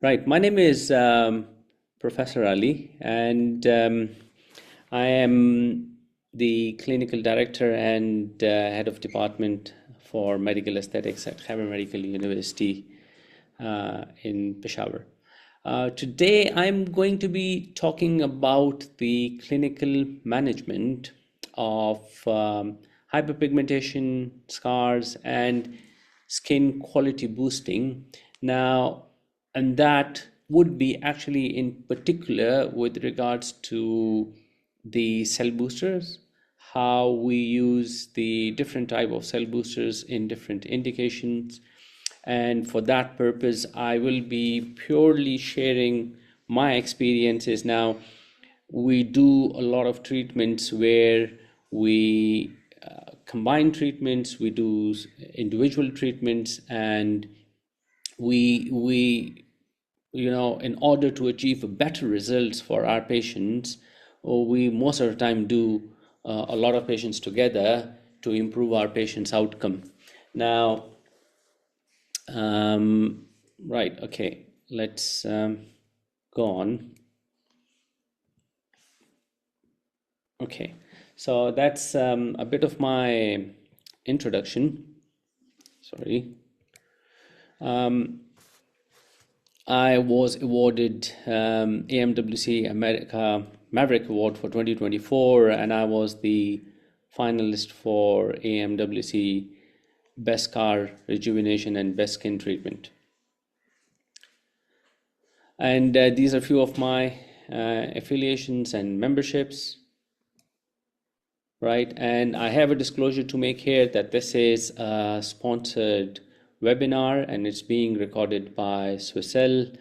Right. My name is Professor Ali, and I am the clinical director and head of department for medical aesthetics at Khyber Medical University in Peshawar. Today, I'm going to be talking about the clinical management of hyperpigmentation, scars, and skin quality boosting. Now, and that would be actually in particular with regards to the cell boosters, how we use the different type of cell boosters in different indications. And for that purpose, I will be purely sharing my experiences. Now, we do a lot of treatments where we combine treatments, we do individual treatments, and we in order to achieve better results for our patients, we most of the time do a lot of patients together to improve our patients' outcome. Now, right, okay, let's go on. Okay, so that's a bit of my introduction. Sorry. I was awarded AMWC America Maverick Award for 2024, and I was the finalist for AMWC Best Scar Rejuvenation and Best Skin Treatment. And these are a few of my affiliations and memberships, right? And I have a disclosure to make here that this is a sponsored webinar and it's being recorded by Swissell,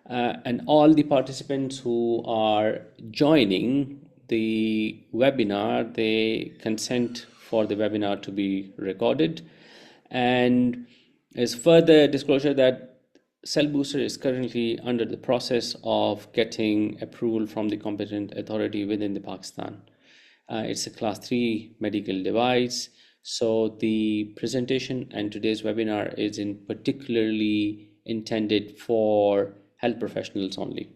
and all the participants who are joining the webinar, they consent for the webinar to be recorded. And as further disclosure that CELLBOOSTER is currently under the process of getting approval from the competent authority within the Pakistan. It's a class 3 medical device. So the presentation and today's webinar is in particularly intended for health professionals only.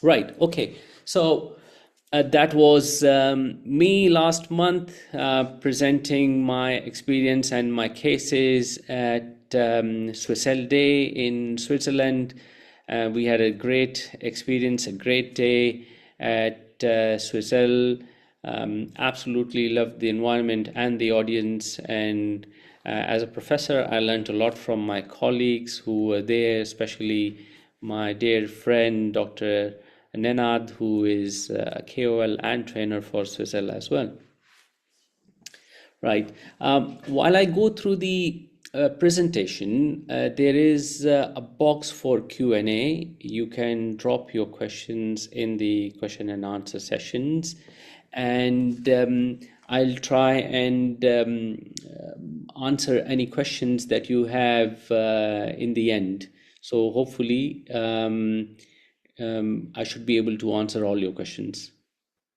Right, okay. So that was me last month presenting my experience and my cases at Swissell Day in Switzerland. We had a great experience, a great day at Swissell. Absolutely loved the environment and the audience, and as a professor I learned a lot from my colleagues who were there, especially my dear friend Dr. Nenad, who is a KOL and trainer for Swissell as well. Right. While I go through the presentation, there is a box for Q&A. You can drop your questions in the question and answer sessions, and I'll try and answer any questions that you have in the end. So hopefully I should be able to answer all your questions.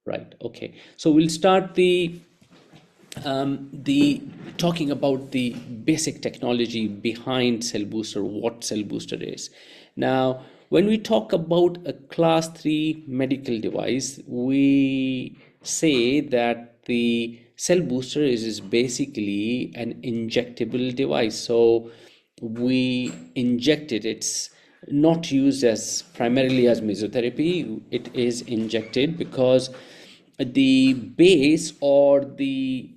Right, okay. So we'll start the talking about the basic technology behind CELLBOOSTER, what CELLBOOSTER is. Now, when we talk about a class 3 medical device, we say that the CELLBOOSTER is basically an injectable device. So we inject it. It's not used as primarily as mesotherapy. It is injected because the base or the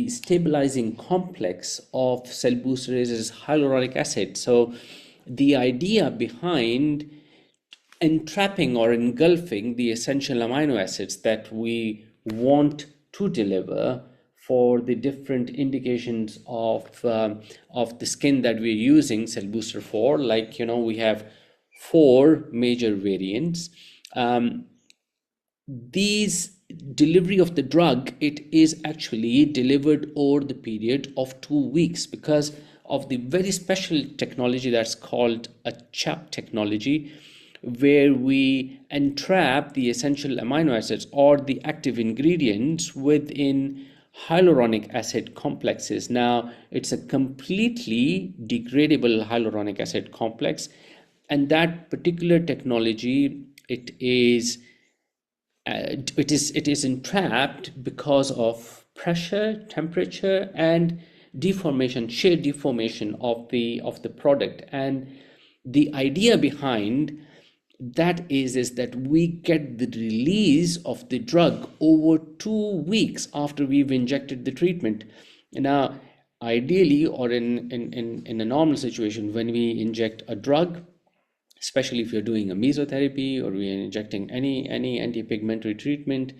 stabilizing complex of CELLBOOSTER is hyaluronic acid. So the idea behind entrapping or engulfing the essential amino acids that we want to deliver for the different indications of the skin that we're using CELLBOOSTER for, like, we have 4 major variants. These delivery of the drug, it is actually delivered over the period of 2 weeks because of the very special technology that's called a CHAP technology, where we entrap the essential amino acids or the active ingredients within hyaluronic acid complexes. Now, it's a completely degradable hyaluronic acid complex, And that particular technology, it is entrapped because of pressure, temperature, and deformation, shear deformation of the product. And the idea behind that is that we get the release of the drug over 2 weeks after we've injected the treatment. Now, ideally, or in a normal situation, when we inject a drug, especially if you're doing a mesotherapy or we are injecting any anti-pigmentary treatment,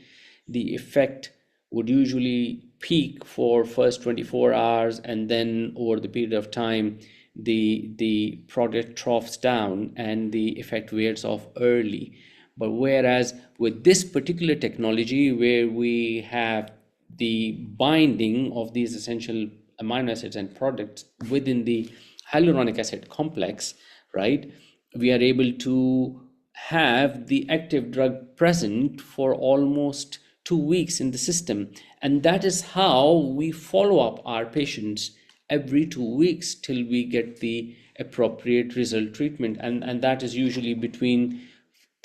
the effect would usually peak for first 24 hours, and then over the period of time the product troughs down and the effect wears off early. But whereas with this particular technology, where we have the binding of these essential amino acids and products within the hyaluronic acid complex, right, we are able to have the active drug present for almost 2 weeks in the system. And that is how we follow up our patients every 2 weeks till we get the appropriate result treatment. And that is usually between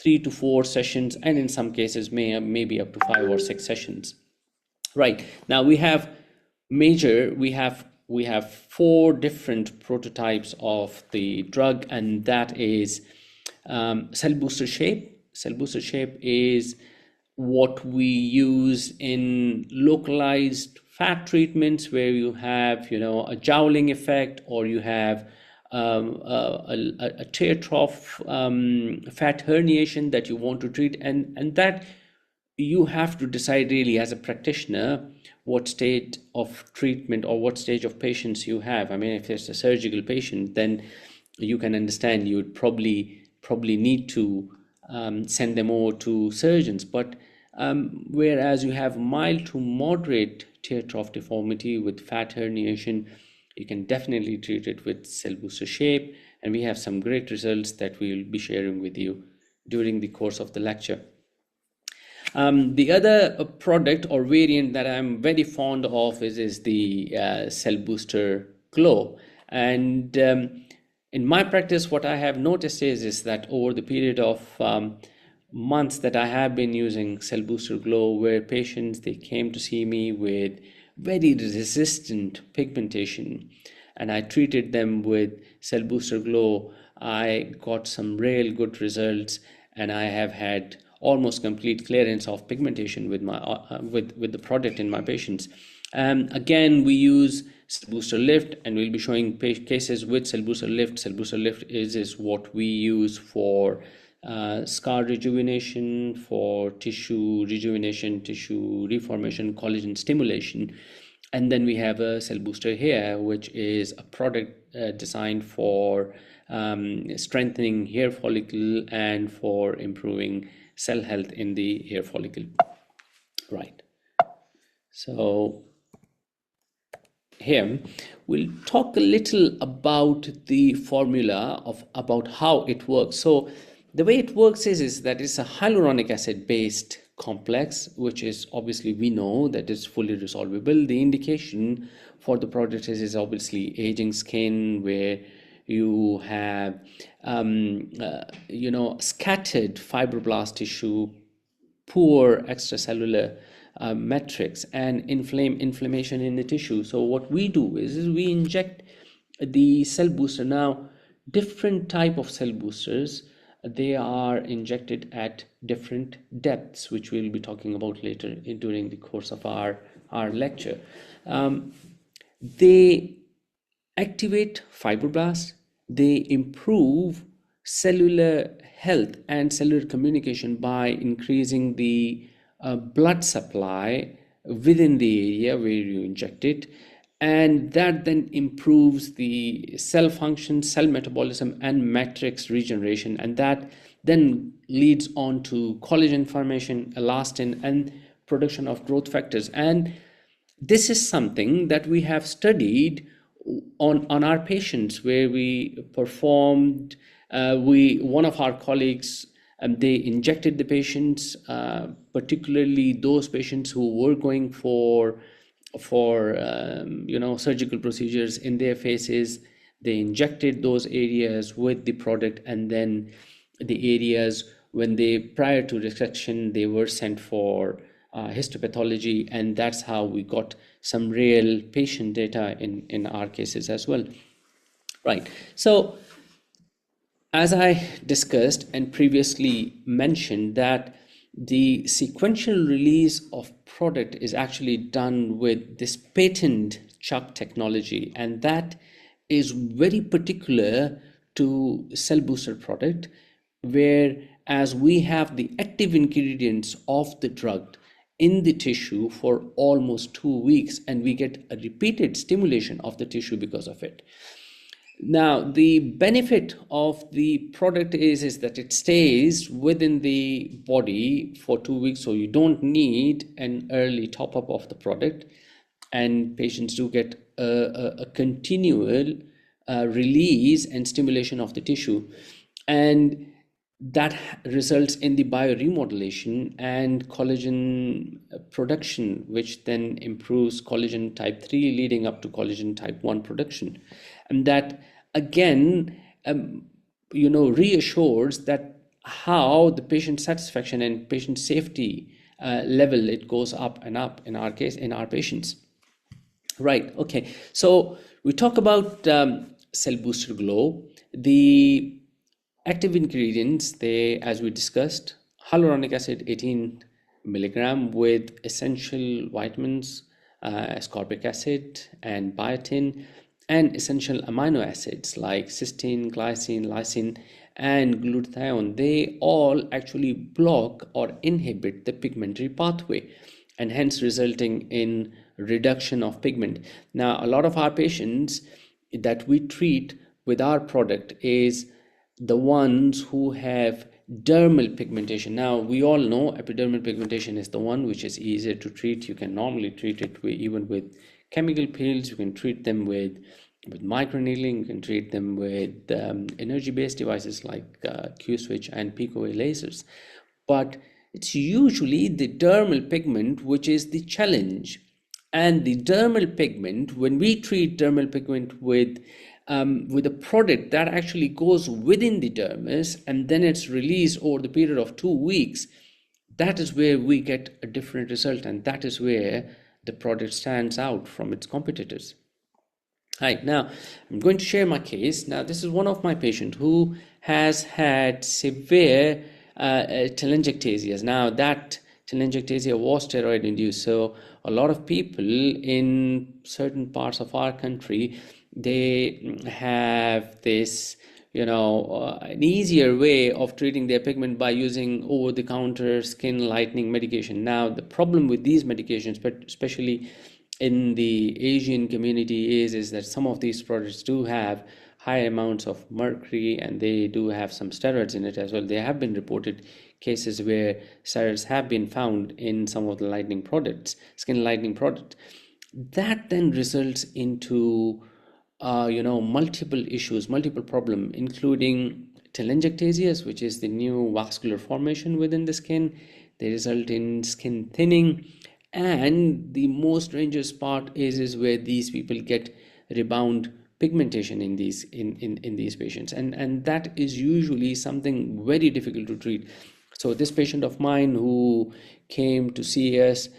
3 to 4 sessions, and in some cases maybe up to 5 or 6 sessions. Right. Now we have we have 4 different prototypes of the drug, and that is cell booster shape. Cell booster shape is what we use in localized fat treatments, where you have, a jowling effect, or you have a tear trough fat herniation that you want to treat, and that you have to decide really as a practitioner what state of treatment or what stage of patients you have. I mean, if it's a surgical patient, then you can understand you would probably need to send them over to surgeons. But whereas you have mild to moderate tear trough deformity with fat herniation, you can definitely treat it with cell booster shape, and we have some great results that we will be sharing with you during the course of the lecture. The other product or variant that I'm very fond of is the CELLBOOSTER Glow. And in my practice, what I have noticed is that over the period of months that I have been using CELLBOOSTER Glow, where patients, they came to see me with very resistant pigmentation, and I treated them with CELLBOOSTER Glow, I got some real good results, and I have had almost complete clearance of pigmentation with my with the product in my patients. Again, we use CELLBOOSTER Lift, and we'll be showing cases with CELLBOOSTER Lift. CELLBOOSTER Lift is what we use for scar rejuvenation, for tissue rejuvenation, tissue reformation, collagen stimulation. And then we have a CELLBOOSTER Hair, which is a product designed for strengthening hair follicle and for improving cell health in the hair follicle. Right. So here we'll talk a little about the formula of about how it works. So the way it works is that it's a hyaluronic acid based complex, which is obviously, we know that is fully resolvable. The indication for the product is obviously aging skin, where you have scattered fibroblast tissue, poor extracellular metrics, and inflammation in the tissue. So what we do is we inject the cell booster. Now, different type of cell boosters, they are injected at different depths, which we'll be talking about later during the course of our lecture. They activate fibroblasts, they improve cellular health and cellular communication by increasing the blood supply within the area where you inject it, and that then improves the cell function, cell metabolism, and matrix regeneration, and that then leads on to collagen formation, elastin, and production of growth factors. And this is something that we have studied on our patients, where we performed one of our colleagues, they injected the patients, particularly those patients who were going for surgical procedures in their faces. they injected those areas with the product, and then the areas when they prior to resection they were sent for histopathology, and that's how we got some real patient data in our cases as well. Right. So as I discussed and previously mentioned, that the sequential release of product is actually done with this patent chuck technology, and that is very particular to cell booster product, where as we have the active ingredients of the drug in the tissue for almost 2 weeks, and we get a repeated stimulation of the tissue because of it. Now, the benefit of the product is that it stays within the body for 2 weeks, so you don't need an early top up of the product, and patients do get a continual release and stimulation of the tissue, and that results in the bioremodulation and collagen production, which then improves collagen type 3 leading up to collagen type 1 production. And that again reassures that how the patient satisfaction and patient safety level, it goes up and up in our case, in our patients. Right. Okay, so we talk about Cell Booster Glow. The active ingredients, they, as we discussed, hyaluronic acid 18 milligram with essential vitamins, ascorbic acid and biotin, and essential amino acids like cysteine, glycine, lysine, and glutathione. They all actually block or inhibit the pigmentary pathway, and hence resulting in reduction of pigment. Now, a lot of our patients that we treat with our product is the ones who have dermal pigmentation. Now, we all know epidermal pigmentation is the one which is easier to treat. You can normally treat it even with chemical peels. You can treat them with microneedling. You can treat them with energy-based devices like Q-switch and pico lasers. But it's usually the dermal pigment which is the challenge. And the dermal pigment, when we treat dermal pigment with a product that actually goes within the dermis and then it's released over the period of 2 weeks, that is where we get a different result, and that is where the product stands out from its competitors. Right, now I'm going to share my case. Now, this is one of my patients who has had severe telangiectasias. Now, that telangiectasia was steroid induced, so a lot of people in certain parts of our country, they have this an easier way of treating their pigment by using over-the-counter skin lightening medication. Now, the problem with these medications, but especially in the Asian community, is that some of these products do have high amounts of mercury, and they do have some steroids in it as well. There have been reported cases where steroids have been found in some of the lightening products, skin lightening products. That then results into multiple issues, multiple problems, including telangiectasias, which is the new vascular formation within the skin. They result in skin thinning, and the most dangerous part is where these people get rebound pigmentation in these patients, and that is usually something very difficult to treat. So this patient of mine who came to see us,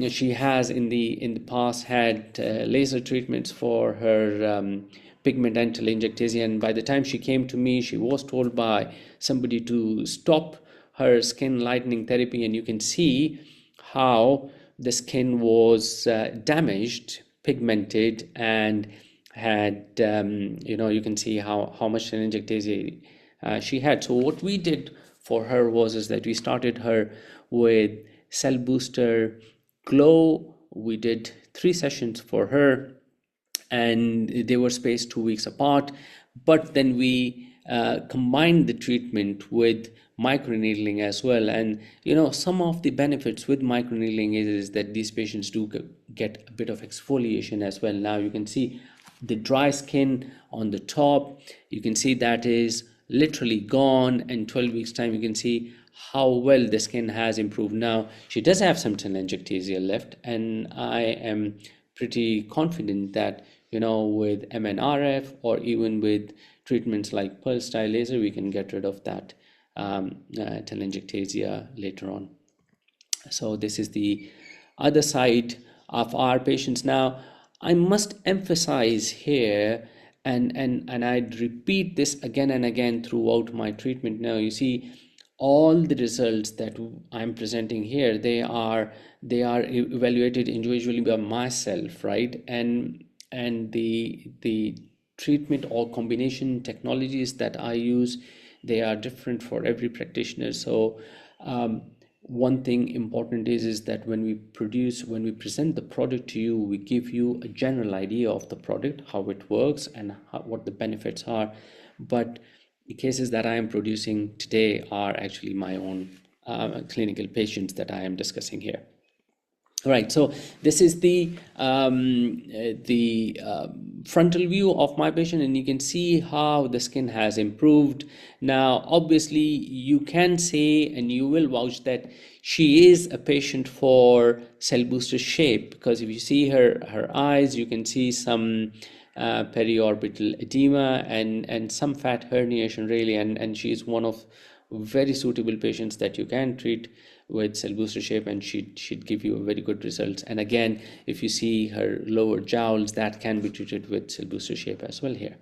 she has in the past had laser treatments for her pigment and telangiectasia, and by the time she came to me, she was told by somebody to stop her skin lightening therapy, and you can see how the skin was damaged, pigmented, and had you can see how much telangiectasia she had. So what we did for her was that we started her with Cell Booster Glow. We did 3 sessions for her, and they were spaced 2 weeks apart, but then we combined the treatment with microneedling as well. And some of the benefits with microneedling is that these patients do get a bit of exfoliation as well. Now you can see the dry skin on the top, you can see that is literally gone, and 12 weeks time you can see how well the skin has improved. Now, she does have some telangiectasia left, and I am pretty confident that with MNRF or even with treatments like pulse style laser, we can get rid of that telangiectasia later on. So this is the other side of our patients. Now, I must emphasize here, and I'd repeat this again and again throughout my treatment. Now, you see, all the results that I'm presenting here, they are evaluated individually by myself, right? And the treatment or combination technologies that I use, they are different for every practitioner. So one thing important is that when we present the product to you, we give you a general idea of the product, how it works, and what the benefits are. But the cases that I am producing today are actually my own clinical patients that I am discussing here. All right, so this is the frontal view of my patient, and you can see how the skin has improved. Now, obviously, you can say, and you will vouch, that she is a patient for cell booster shape, because if you see her eyes, you can see some periorbital edema and some fat herniation, really, and she is one of very suitable patients that you can treat with cell booster shape, and she'd give you a very good results. And again, if you see her lower jowls, that can be treated with cell booster shape as well here.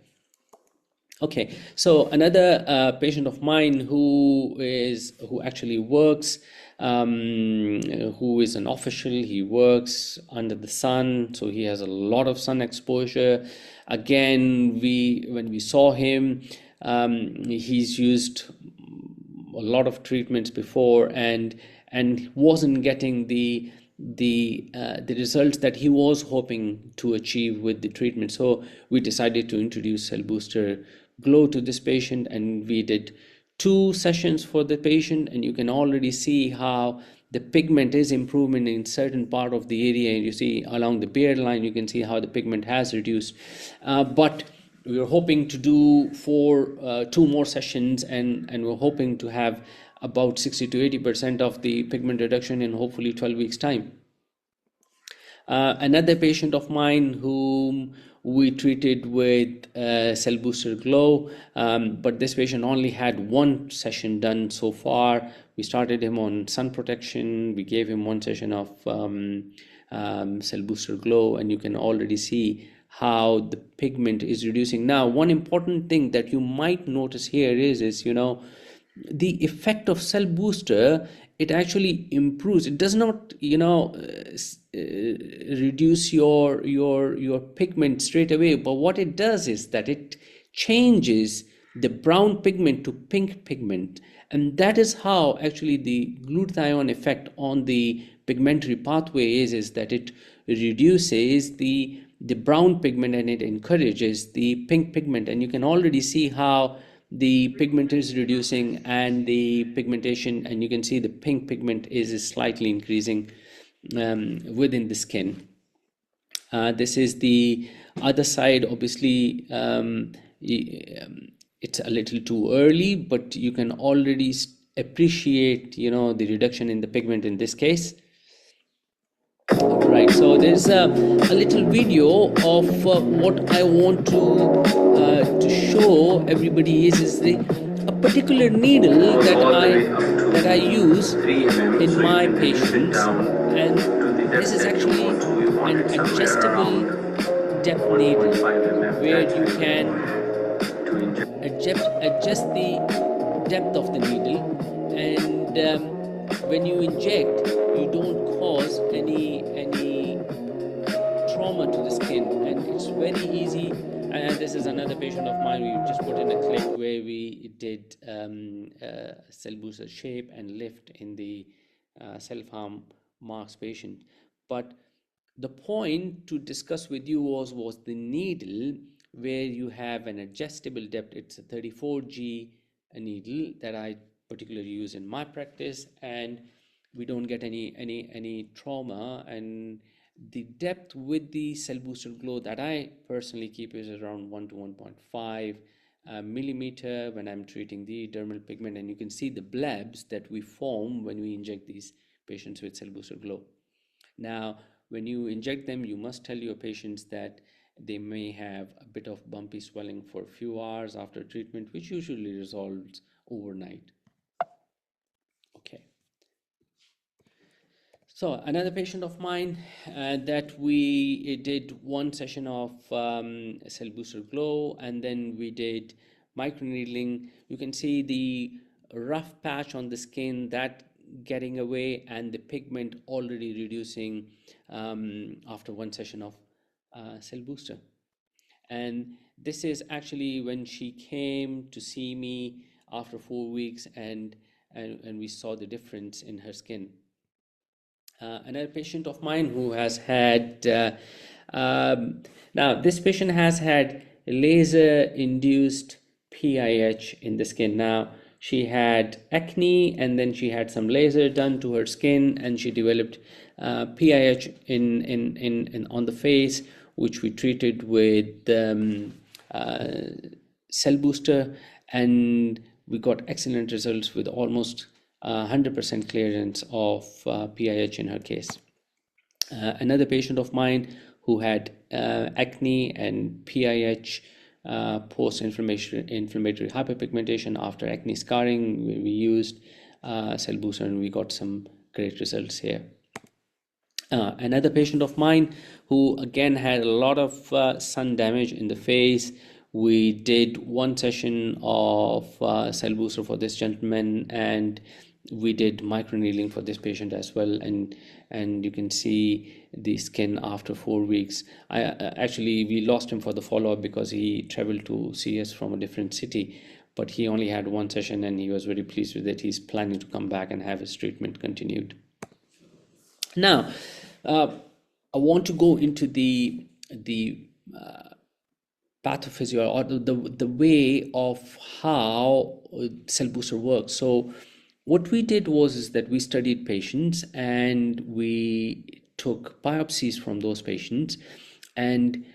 Okay, so another patient of mine who actually works, who is an official. He works under the sun, so he has a lot of sun exposure. Again, when we saw him, he's used a lot of treatments before and wasn't getting the results that he was hoping to achieve with the treatment. So we decided to introduce Cell Booster Glow to this patient, and we did 2 sessions for the patient, and you can already see how the pigment is improving in certain part of the area. And you see along the beard line, you can see how the pigment has reduced. But we were hoping to do 2 more sessions, and we're hoping to have about 60 to 80% of the pigment reduction in hopefully 12 weeks time. Another patient of mine whom we treated with Cell Booster Glow, but this patient only had 1 session done so far. We started him on sun protection. We gave him 1 session of Cell Booster Glow, and you can already see how the pigment is reducing. Now, one important thing that you might notice here is the effect of cell booster. It actually improves. It does not reduce your pigment straight away, but what it does is that it changes the brown pigment to pink pigment, and that is how actually the glutathione effect on the pigmentary pathway is that it reduces the brown pigment and it encourages the pink pigment. And you can already see how the pigment is reducing and the pigmentation, and you can see the pink pigment is slightly increasing within the skin. This is the other side. Obviously, it's a little too early, but you can already appreciate the reduction in the pigment in this case. Right, so there's a little video of what I want to show everybody is a particular needle that I use in my patients, and this is actually an adjustable depth needle where you can adjust the depth of the needle, and when you inject, you don't cause any trauma to the skin, and it's very easy. And this is another patient of mine. We just put in a clip where we did cell booster shape and lift in the self-harm marks patient. But the point to discuss with you was the needle, where you have an adjustable depth. It's a 34G needle that I particularly use in my practice, and we don't get any trauma. And the depth with the Cell Booster Glow that I personally keep is around 1 to 1.5 millimeter when I'm treating the dermal pigment, and you can see the blebs that we form when we inject these patients with Cell Booster Glow. Now, when you inject them, you must tell your patients that They may have a bit of bumpy swelling for a few hours after treatment, which usually resolves overnight. Okay. So another patient of mine that we did one session of CELLBOOSTER Glow, and then we did microneedling. You can see the rough patch on the skin that getting away, and the pigment already reducing after one session of CELLBOOSTER. And this is actually when she came to see me after 4 weeks, and we saw the difference in her skin. Another patient of mine who has had now this patient has had laser induced PIH in the skin. Now she had acne, and then she had some laser done to her skin, and she developed PIH in on the face, which we treated with CELLBOOSTER, and we got excellent results with almost 100% clearance of PIH in her case. Another patient of mine who had acne and PIH post-inflammatory hyperpigmentation after acne scarring, we used CELLBOOSTER, and we got some great results here. Another patient of mine who again had a lot of sun damage in the face. We did one session of CELLBOOSTER for this gentleman, and we did microneedling for this patient as well, and you can see the skin after 4 weeks. Actually we lost him for the follow-up because he traveled to see us from a different city, but he only had one session and he was very pleased with it. He's planning to come back and have his treatment continued. Now I want to go into the pathophysiology, or the way of how CELLBOOSTER works. So what we did is that we studied patients, and we took biopsies from those patients, and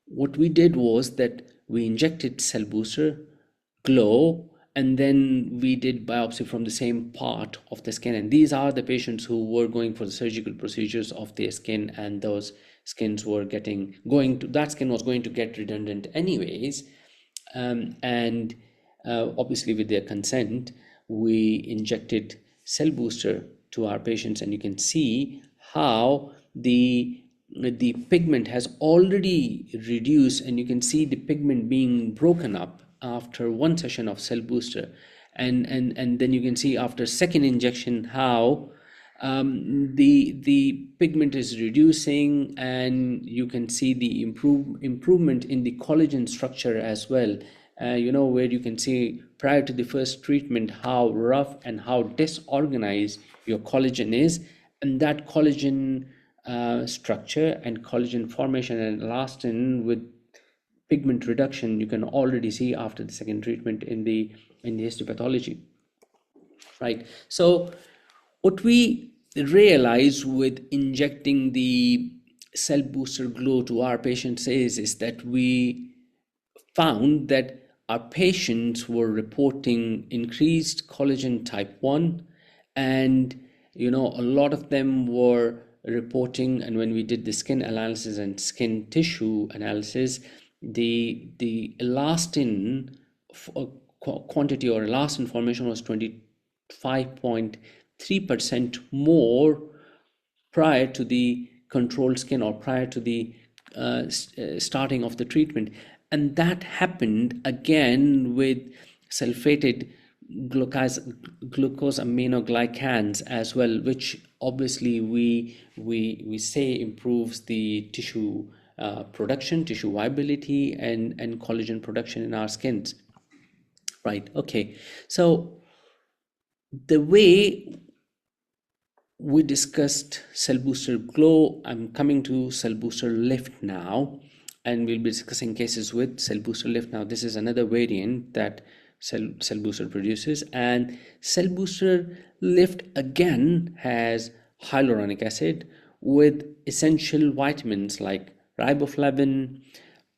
what we did was that we injected CELLBOOSTER Glow, and then we did biopsy from the same part of the skin. And these are the patients who were going for the surgical procedures of their skin, and those skins were that skin was going to get redundant anyways, and obviously with their consent we injected CELLBOOSTER to our patients, and you can see how the pigment has already reduced, and you can see the pigment being broken up after one session of CELLBOOSTER, and then you can see after second injection how the pigment is reducing, and you can see the improvement in the collagen structure as well. Where you can see prior to the first treatment how rough and how disorganized your collagen is, and that collagen structure and collagen formation and elastin with pigment reduction you can already see after the second treatment in the histopathology, right? So what we realize with injecting the CELLBOOSTER Glow to our patients is that we found that our patients were reporting increased collagen type 1, and a lot of them were reporting, and when we did the skin analysis and skin tissue analysis, the elastin quantity or elastin formation was 25.3% more prior to the controlled skin, or prior to the starting of the treatment. And that happened again with sulfated glucosaminoglycans as well, which obviously we say improves the tissue production, tissue viability, and collagen production in our skins, right? Okay, so the way we discussed CELLBOOSTER Glow, I'm coming to CELLBOOSTER Lift now, and we'll be discussing cases with CELLBOOSTER Lift. Now this is another variant that CELLBOOSTER produces, and CELLBOOSTER Lift again has hyaluronic acid with essential vitamins like riboflavin,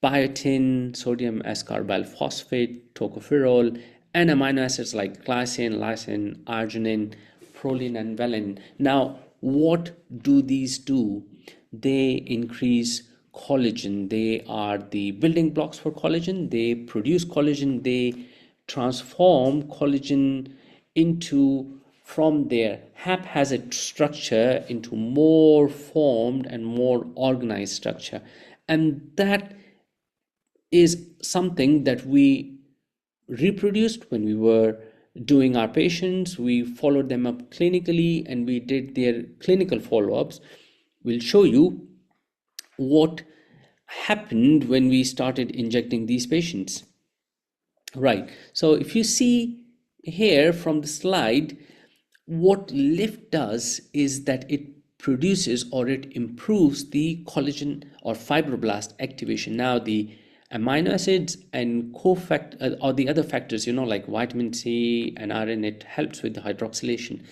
biotin, sodium ascorbyl phosphate, tocopherol, and amino acids like glycine, lysine, arginine, proline, and valine. Now what do these do? They increase collagen. They are the building blocks for collagen. They produce collagen. They transform collagen into, from their haphazard structure, into more formed and more organized structure. And that is something that we reproduced when we were doing our patients. We followed them up clinically and we did their clinical follow-ups. We'll show you what happened when we started injecting these patients. Right, so if you see here from the slide, what lift does is that it produces or it improves the collagen or fibroblast activation. Now the amino acids and cofactors or the other factors, like vitamin C and iron, it helps with the hydroxylation.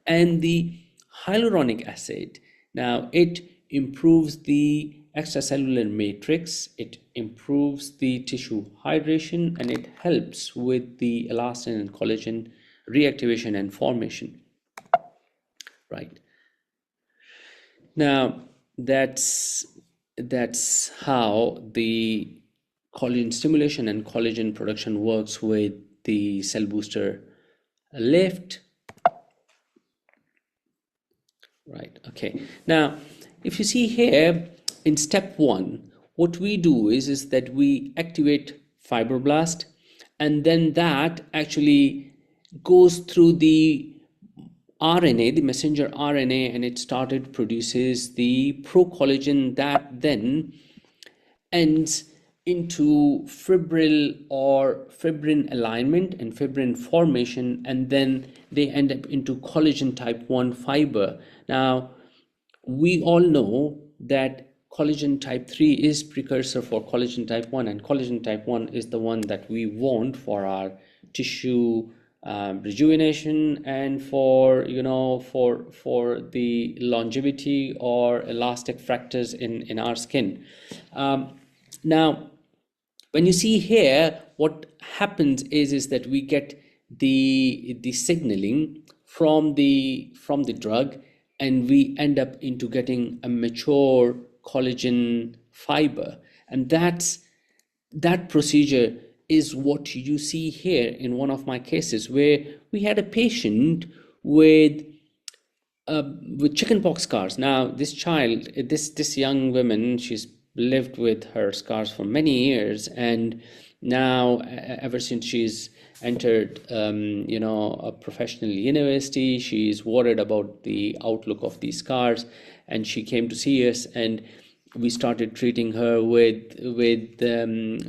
And the hyaluronic acid, now it improves the extracellular matrix, it improves the tissue hydration, and it helps with the elastin and collagen reactivation and formation. Right. Now that's how the collagen stimulation and collagen production works with the cell booster lift. Right, okay. Now if you see here in step 1, what we do is that we activate fibroblast, and then that actually goes through the RNA, the messenger RNA, and it produces the procollagen that then ends into fibril or fibrin alignment and fibrin formation, and then they end up into collagen type 1 fiber. Now we all know that collagen type 3 is precursor for collagen type 1, and collagen type 1 is the one that we want for our tissue rejuvenation and for the longevity or elastic fractures in our skin. Now when you see here, what happens is that we get the signaling from the drug, and we end up into getting a mature collagen fiber, and that procedure is what you see here in one of my cases, where we had a patient with chickenpox scars. Now this child, this young woman, she's lived with her scars for many years, and now ever since she's entered a professional university, she's worried about the outlook of these scars, and she came to see us, and we started treating her with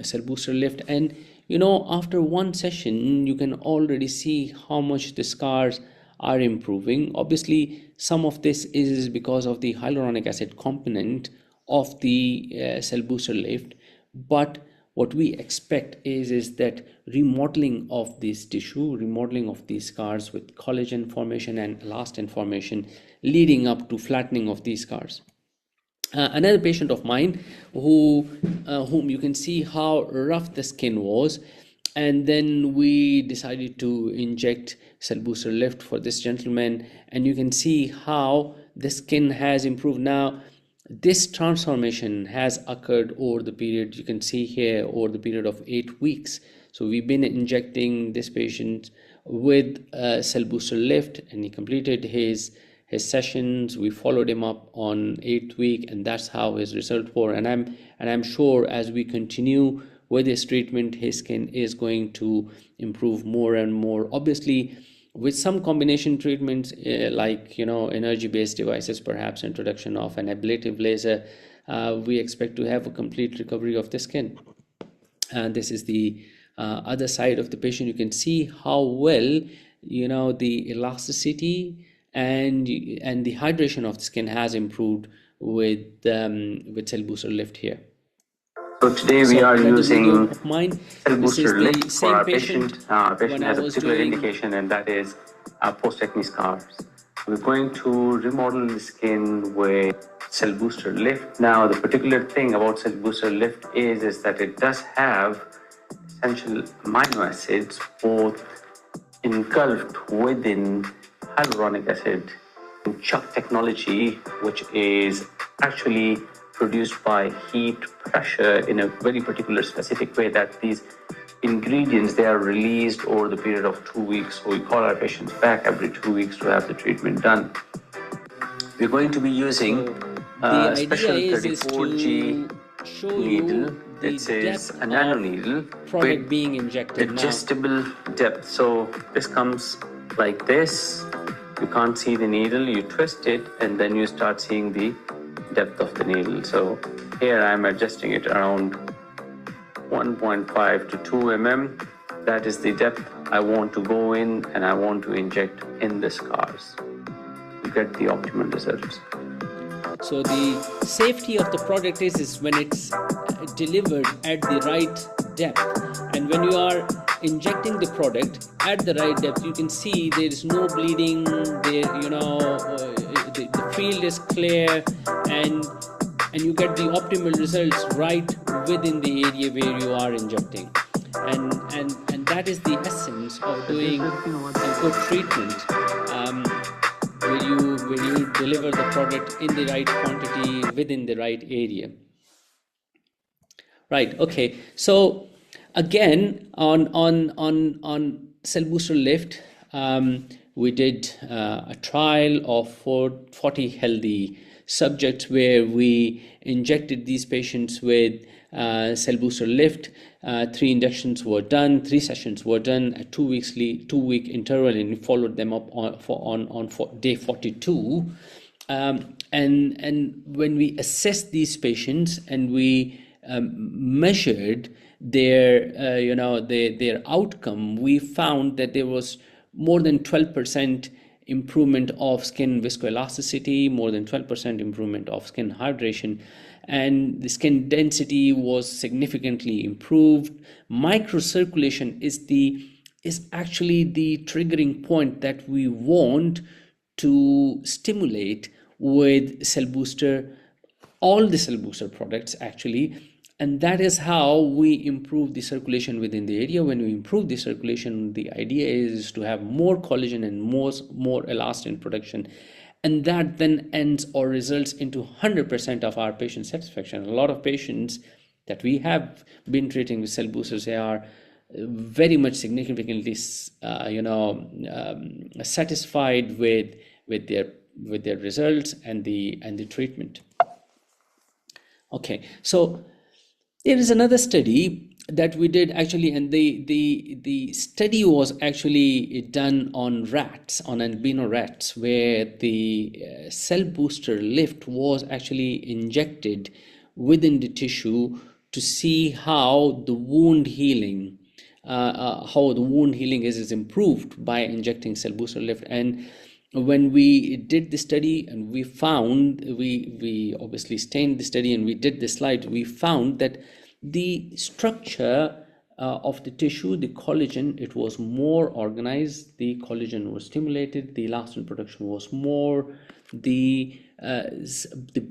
cell booster lift. And after one session you can already see how much the scars are improving. Obviously some of this is because of the hyaluronic acid component of the cell booster lift, but what we expect is that remodeling of this tissue, remodeling of these scars with collagen formation and elastin formation, leading up to flattening of these scars. Another patient of mine whom you can see how rough the skin was, and then we decided to inject cell booster lift for this gentleman, and you can see how the skin has improved. Now this transformation has occurred over the period, you can see here, over the period of 8 weeks. So we've been injecting this patient with cell booster lift, and he completed his sessions. We followed him up on 8th week, and that's how his result were. And I'm sure as we continue with this treatment, his skin is going to improve more and more. Obviously with some combination treatments like energy based devices, perhaps introduction of an ablative laser, we expect to have a complete recovery of the skin. And this is the other side of the patient. You can see how well the elasticity and the hydration of the skin has improved with cell booster lift here. So today we are using cell booster lift for our patient. Our patient has a particular indication, and that is post-acne scars. We're going to remodel the skin with cell booster lift. Now, the particular thing about cell booster lift is that it does have essential amino acids both engulfed within hyaluronic acid chuck technology, which is actually produced by heat pressure in a very particular specific way, that these ingredients, they are released over the period of 2 weeks. So we call our patients back every 2 weeks to have the treatment done. We're going to be using a special 34G needle. It is a nano needle with being injected adjustable depth. So this comes like this. You can't see the needle, you twist it, and then you start seeing the depth of the needle. So here I'm adjusting it around 1.5 to 2 mm. That is the depth I want to go in, and I want to inject in the scars to get the optimal results. So the safety of the product is when it's delivered at the right depth, and when you are injecting the product at the right depth, you can see there is no bleeding. There, the field is clear, and you get the optimal results right within the area where you are injecting, and that is the essence of doing a good treatment. Where you deliver the product in the right quantity within the right area. Right. Okay. So again, on CellBooster Lift, we did a trial of 40 healthy subjects where we injected these patients with CellBooster Lift. 3 injections were done, 3 sessions were done at 2 week interval, and we followed them up on day 42. And when we assessed these patients and we measured their their outcome, we found that there was more than 12% improvement of skin viscoelasticity, more than 12% improvement of skin hydration, and the skin density was significantly improved. Microcirculation is actually the triggering point that we want to stimulate with CellBooster, all the CellBooster products actually, and that is how we improve the circulation within the area. When we improve the circulation, the idea is to have more collagen and more elastin production, and that then ends or results into 100% of our patient satisfaction. A lot of patients that we have been treating with cell boosters, they are very much significantly satisfied with their results and the treatment. Okay, so there is another study that we did actually, and the study was actually done on rats, on albino rats, where the cell booster lift was actually injected within the tissue to see how the wound healing is improved by injecting cell booster lift. And when we did the study and we found, we obviously stained the study and we did the slide, we found that the structure of the tissue, the collagen, it was more organized, the collagen was stimulated, the elastin production was more, the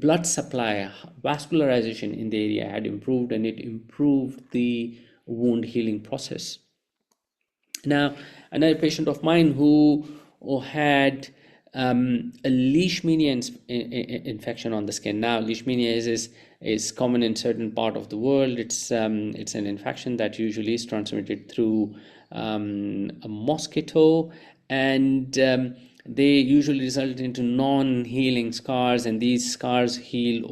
blood supply, vascularization in the area had improved, and it improved the wound healing process. Now, another patient of mine who had a leishmania infection on the skin. Now, leishmania is common in certain part of the world. It's an infection that usually is transmitted through a mosquito, and they usually result into non-healing scars, and these scars heal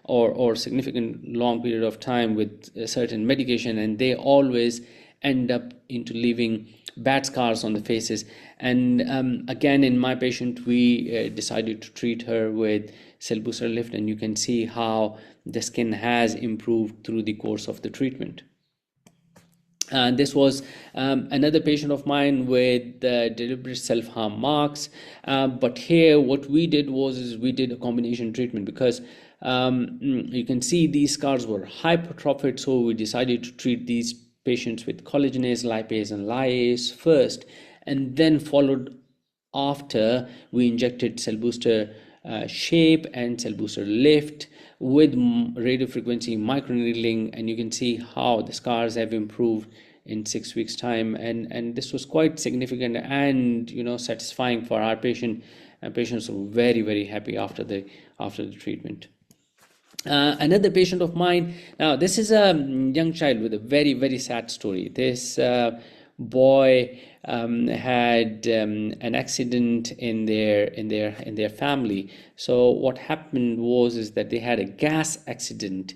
or significant long period of time with a certain medication, and they always end up into leaving bad scars on the faces. And again, in my patient, we decided to treat her with cell booster lift, and you can see how the skin has improved through the course of the treatment. And this was another patient of mine with deliberate self-harm marks, but here what we did was we did a combination treatment, because you can see these scars were hypertrophied, so we decided to treat these patients with collagenase, lipase, and lyase first, and then followed after we injected cell booster shape and cell booster lift with radiofrequency microneedling, and you can see how the scars have improved in 6 weeks time, and this was quite significant and satisfying for our patient, and patients were very, very happy after the treatment. Another patient of mine. Now, this is a young child with a very, very sad story. This boy had an accident in their family. So what happened was is that they had a gas accident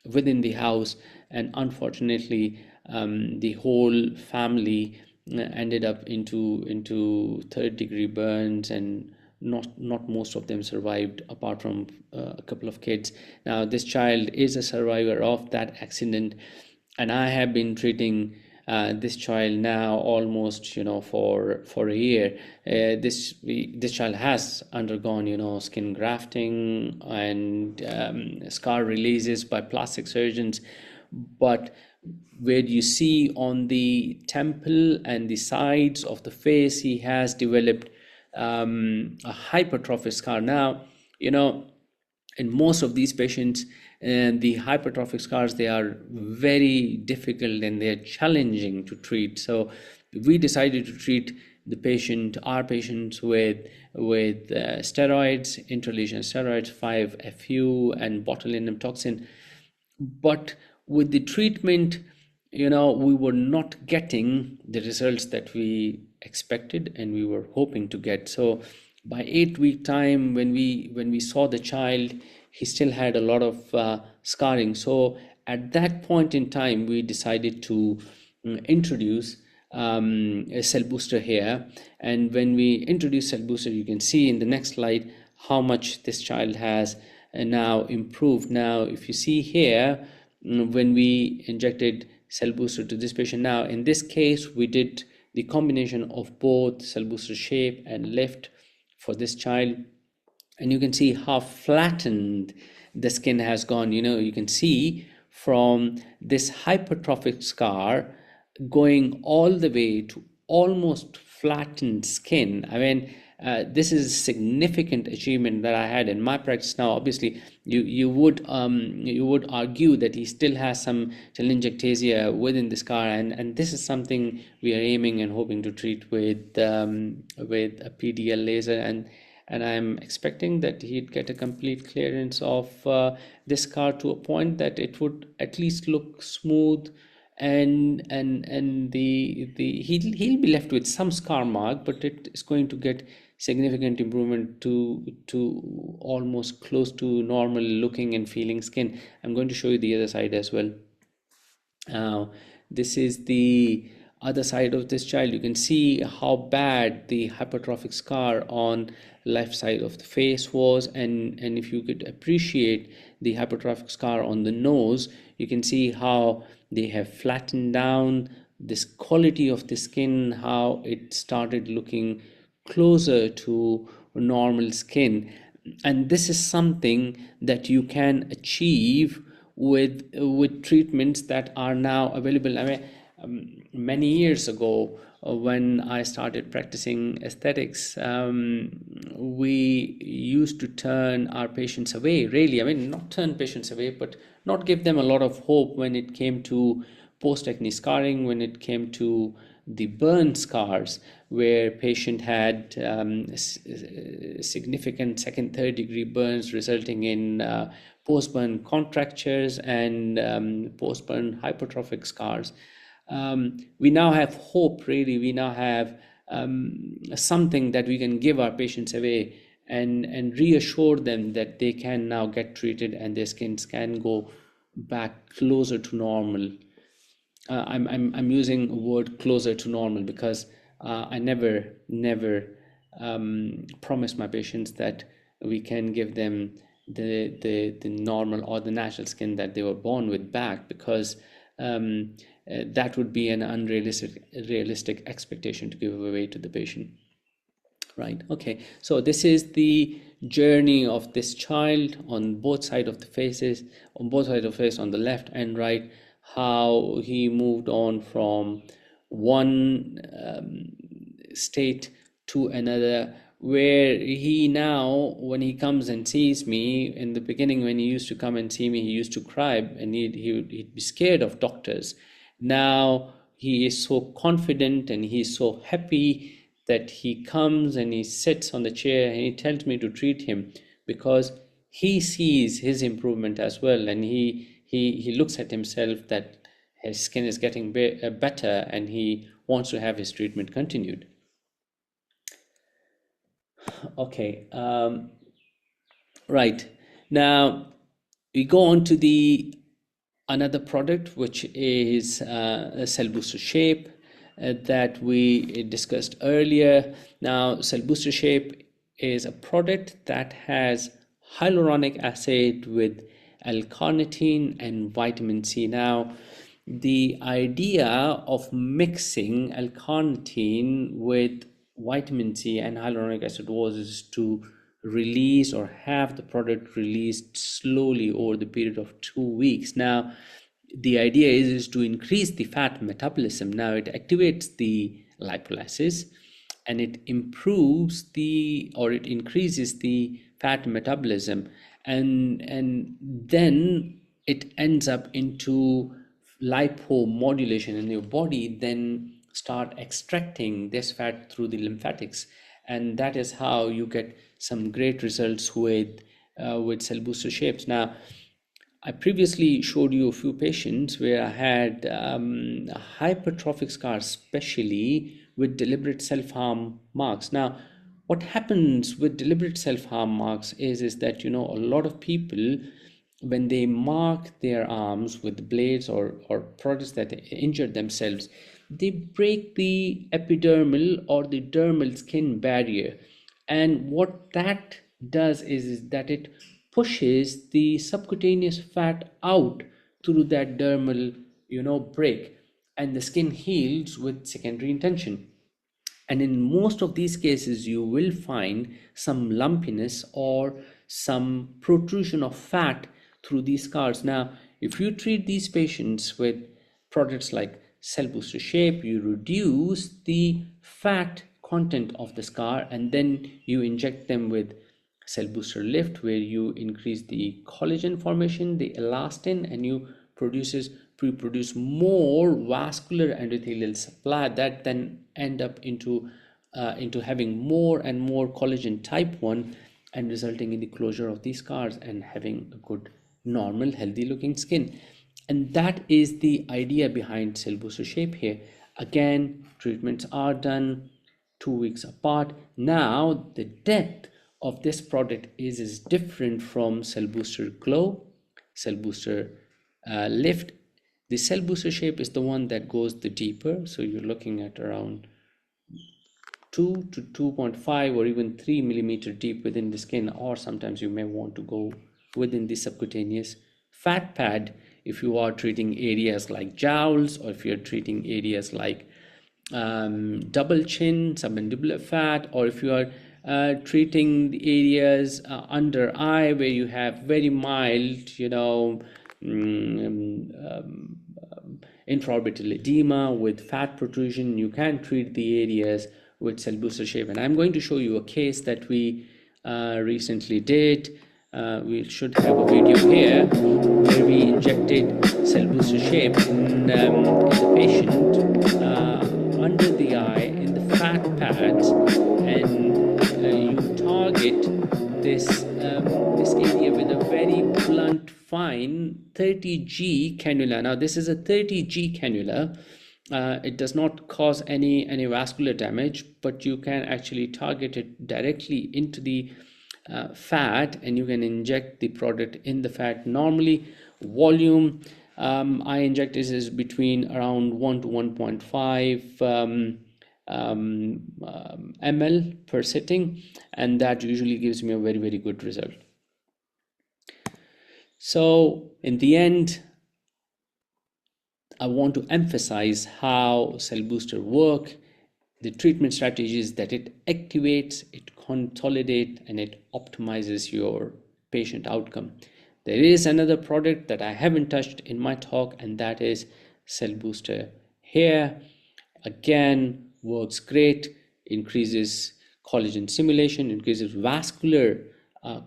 within the house, and unfortunately, the whole family ended up into third-degree burns, and not most of them survived, apart from a couple of kids. Now, this child is a survivor of that accident, and I have been treating this child now almost, for a year. This child has undergone, skin grafting and scar releases by plastic surgeons, but where you see on the temple and the sides of the face, he has developed a hypertrophic scar. Now, in most of these patients, the hypertrophic scars, they are very difficult and they're challenging to treat. So we decided to treat our patients with steroids, intralesional steroids, 5-FU and botulinum toxin. But with the treatment, we were not getting the results that we expected and we were hoping to get. So by 8-week time, when we saw the child, he still had a lot of scarring. So at that point in time, we decided to introduce a cell booster here. And when we introduce cell booster, you can see in the next slide how much this child has now improved. Now, if you see here, when we injected cell booster to this patient, now in this case, we did the combination of both cell booster shape and lift for this child, and you can see how flattened the skin has gone. You can see from this hypertrophic scar going all the way to almost flattened skin. I mean, this is a significant achievement that I had in my practice. Now, obviously, you would argue that he still has some telangiectasia within the scar, and this is something we are aiming and hoping to treat with a PDL laser, and I'm expecting that he'd get a complete clearance of this scar to a point that it would at least look smooth, and he'll be left with some scar mark, but it is going to get significant improvement to almost close to normal looking and feeling skin. I'm going to show you the other side as well. Now, this is the other side of this child. You can see how bad the hypertrophic scar on left side of the face was, and if you could appreciate the hypertrophic scar on the nose, you can see how they have flattened down, this quality of the skin, how it started looking closer to normal skin. And this is something that you can achieve with treatments that are now available. I mean, many years ago, when I started practicing aesthetics, we used to turn our patients away, really. I mean, not turn patients away, but not give them a lot of hope when it came to post-acne scarring, when it came to the burn scars, where patient had significant second, third degree burns resulting in post-burn contractures and post-burn hypertrophic scars. We now have hope, really. We now have something that we can give our patients away and reassure them that they can now get treated and their skins can go back closer to normal. I'm using the word closer to normal because I never promise my patients that we can give them the normal or the natural skin that they were born with back, because that would be an unrealistic expectation to give away to the patient. Right. Okay. So this is the journey of this child on both sides of the faces, on both sides of the face, on the left and right, how he moved on from one state to another, where he now, when he comes and sees me, in the beginning when he used to come and see me, he used to cry and he'd be scared of doctors. Now he is so confident and he's so happy that he comes and he sits on the chair and he tells me to treat him, because he sees his improvement as well, and he looks at himself that his skin is getting better, and he wants to have his treatment continued. Okay, right. Now we go on to the another product, which is a Cell Booster Shape that we discussed earlier. Now, Cell Booster Shape is a product that has hyaluronic acid with L-carnitine and vitamin C. Now, the idea of mixing L-carnitine with vitamin C and hyaluronic acid is to release or have the product released slowly over the period of 2 weeks. Now, the idea is to increase the fat metabolism. Now, it activates the lipolysis and it improves it increases the fat metabolism, and then it ends up into lipomodulation, and your body then start extracting this fat through the lymphatics, and that is how you get some great results with Cell Booster Shapes. Now, I previously showed you a few patients where I had hypertrophic scars, especially with deliberate self-harm marks. Now, what happens with deliberate self-harm marks is that, a lot of people, when they mark their arms with blades or products that injure themselves, they break the epidermal or the dermal skin barrier. And what that does is that it pushes the subcutaneous fat out through that dermal, break, and the skin heals with secondary intention. And in most of these cases, you will find some lumpiness or some protrusion of fat through these scars. Now, if you treat these patients with products like Cell Booster Shape, you reduce the fat content of the scar, and then you inject them with Cell Booster Lift, where you increase the collagen formation, the elastin, and you produce more vascular endothelial supply that then end up into having more and more collagen type 1 and resulting in the closure of these scars and having a good, normal, healthy looking skin. And that is the idea behind Cell Booster Shape here. Again, treatments are done 2 weeks apart. Now, the depth of this product is different from Cell Booster Glow, Cell Booster Lift. The Cell Booster Shape is the one that goes the deeper. So you're looking at around 2 to 2.5 or even 3 millimeter deep within the skin, or sometimes you may want to go within the subcutaneous fat pad if you are treating areas like jowls, or if you're treating areas like double chin, submandibular fat, or if you are treating the areas under eye where you have very mild, intraorbital edema with fat protrusion, you can treat the areas with Cell Booster Shape. And I'm going to show you a case that we recently did. We should have a video here where we injected Cell Booster Shape in the patient under the eye in the fat pads, and you target this area with a very blunt, fine 30G cannula. Now, this is a 30G cannula. It does not cause any vascular damage, but you can actually target it directly into the fat, and you can inject the product in the fat. Normally, volume I inject is between around 1 to 1.5 ml per sitting, and that usually gives me a very, very good result. So in the end, I want to emphasize how Cell Booster work, the treatment strategies that it activates, it consolidates, and it optimizes your patient outcome. There is another product that I haven't touched in my talk, and that is Cell Booster Hair. Again, works great, increases collagen stimulation, increases vascular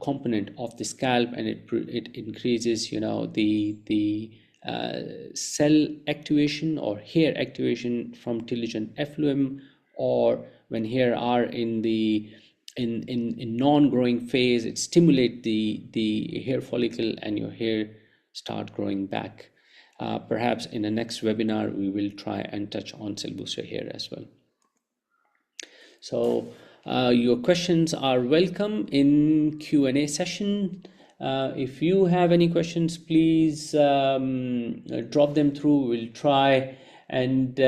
component of the scalp, and it increases, the cell activation or hair activation from telogen effluent, or when hair are in the in non-growing phase, it stimulates the hair follicle and your hair start growing back. Perhaps in the next webinar we will try and touch on cell booster here as well. So your questions are welcome in Q&A session. If you have any questions, please drop them through. We'll try and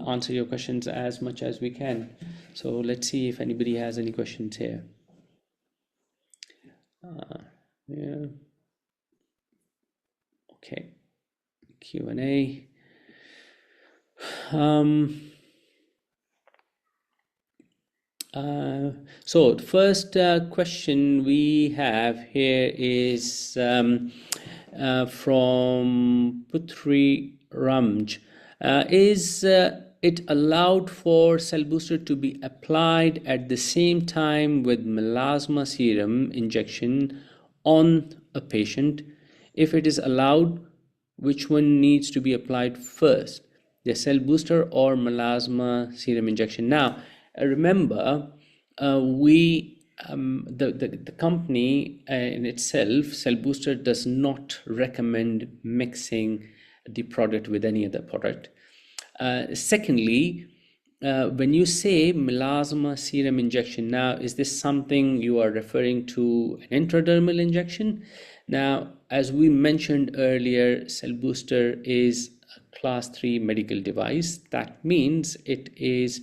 answer your questions as much as we can. So let's see if anybody has any questions here. Yeah. Okay. Q&A. So the first question we have here is from Putri Ramj. Is it allowed for cell booster to be applied at the same time with melasma serum injection on a patient? If it is allowed, which one needs to be applied first, the cell booster or melasma serum injection? Now, remember, the company in itself, CELLBOOSTER, does not recommend mixing the product with any other product. Secondly, when you say melasma serum injection, now is this something you are referring to an intradermal injection? Now, as we mentioned earlier, CELLBOOSTER is a class 3 medical device. That means it is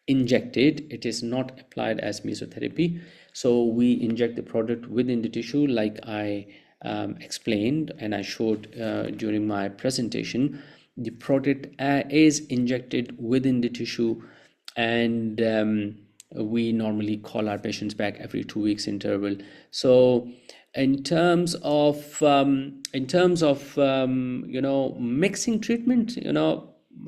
injected, it is not applied as mesotherapy. So we inject the product within the tissue, like I explained and I showed during my presentation. The product is injected within the tissue, and we normally call our patients back every 2 weeks interval. So in terms of mixing treatment,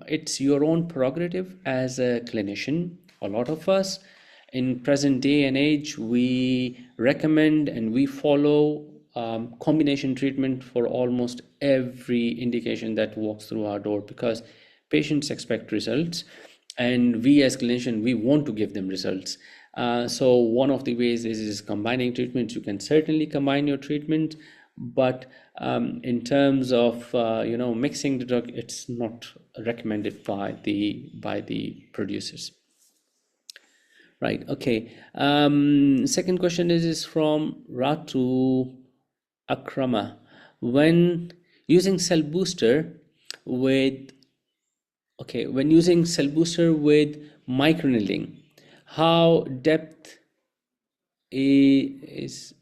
it's your own prerogative as a clinician. A lot of us in present day and age, we recommend and we follow combination treatment for almost every indication that walks through our door, because patients expect results and we as clinicians, we want to give them results. So one of the ways is combining treatments. You can certainly combine your treatment, but in terms of mixing the drug, it's not recommended by the producers. Right. Okay. Second question is from Ratu Akrama. When using cell booster with microneedling, how depth is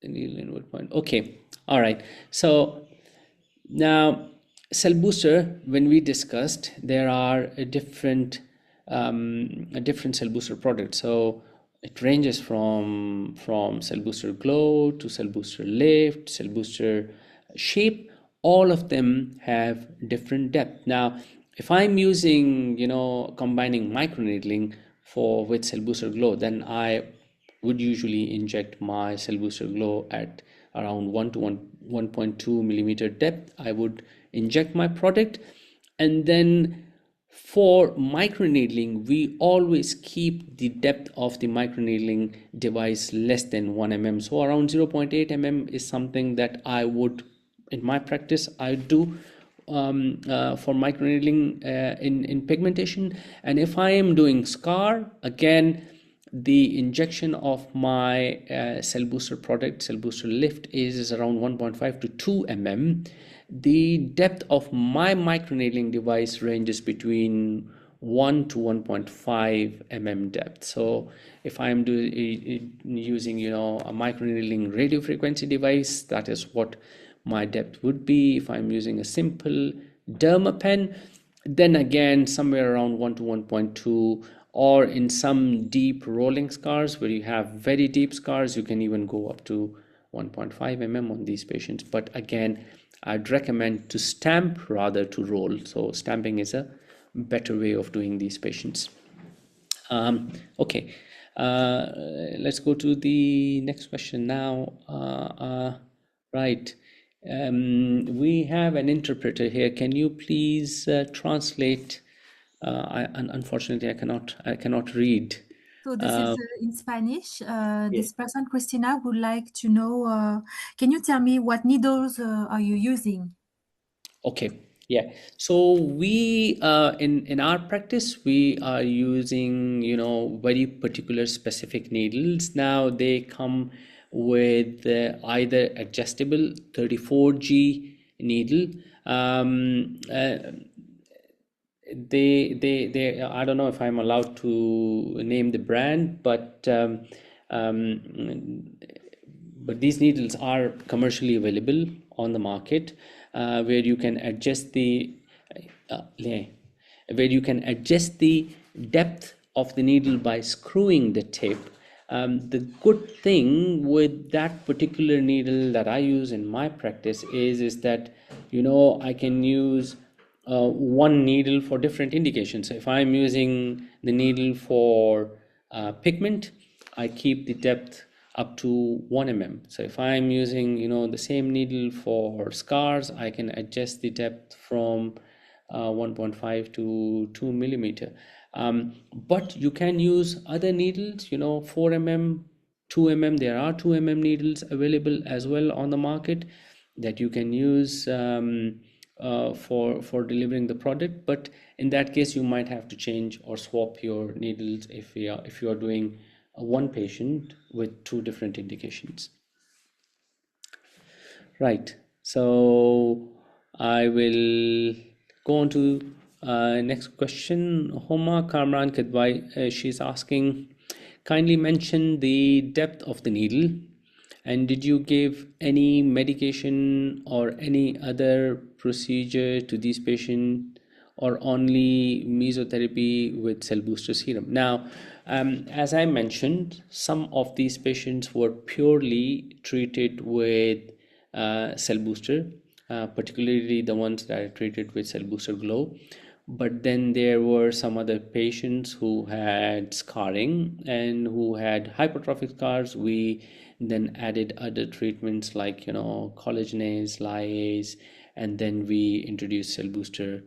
the needle inward point? Okay. All right. So now cell booster, when we discussed, there are a different cell booster products. So it ranges from cell booster glow to cell booster lift, cell booster shape. All of them have different depth. Now, if I'm using, combining microneedling with cell booster glow, then I would usually inject my cell booster glow at around 1 to 1.2 millimeter depth. I would inject my product, and then for microneedling, we always keep the depth of the microneedling device less than 1 mm. So around 0.8 mm is something that I would, in my practice, I do for microneedling in pigmentation. And if I am doing scar, again, the injection of my cell booster product, cell booster lift, is around 1.5 to 2 mm. The depth of my microneedling device ranges between 1 to 1.5 mm depth. So if I'm using a microneedling radio frequency device, that is what my depth would be. If I'm using a simple derma pen, then again somewhere around 1 to 1.2, or in some deep rolling scars where you have very deep scars, you can even go up to 1.5 mm on these patients. But again, I'd recommend to stamp rather to roll. So stamping is a better way of doing these patients. Okay, let's go to the next question now. Right, we have an interpreter here. Can you please translate? Unfortunately, I cannot read So this is in Spanish. This person, Christina, would like to know, can you tell me what needles are you using? Okay, yeah. So we in our practice we are using, you know, very particular specific needles. Now they come with either adjustable 34G needle. They I don't know if I'm allowed to name the brand, but these needles are commercially available on the market, where you can adjust the depth of the needle by screwing the tip. The good thing with that particular needle that I use in my practice is that, you know, I can use one needle for different indications. So if I'm using the needle for pigment, I keep the depth up to 1 mm. So if I'm using, you know, the same needle for scars, I can adjust the depth from 1.5 to 2 millimeter. But you can use other needles, you know, 4 mm, 2 mm. There are 2 mm needles available as well on the market that you can use for delivering the product. But in that case, you might have to change or swap your needles if you are doing one patient with two different indications. Right. So I will go on to next question. Homa Kamran Kadwai, she's asking, kindly mention the depth of the needle, and did you give any medication or any other procedure to these patients, or only mesotherapy with cell booster serum? Now, as I mentioned, some of these patients were purely treated with cell booster, particularly the ones that are treated with cell booster glow. But then there were some other patients who had scarring and who had hypertrophic scars. We then added other treatments like, you know, collagenase, lyase, and then we introduced cell booster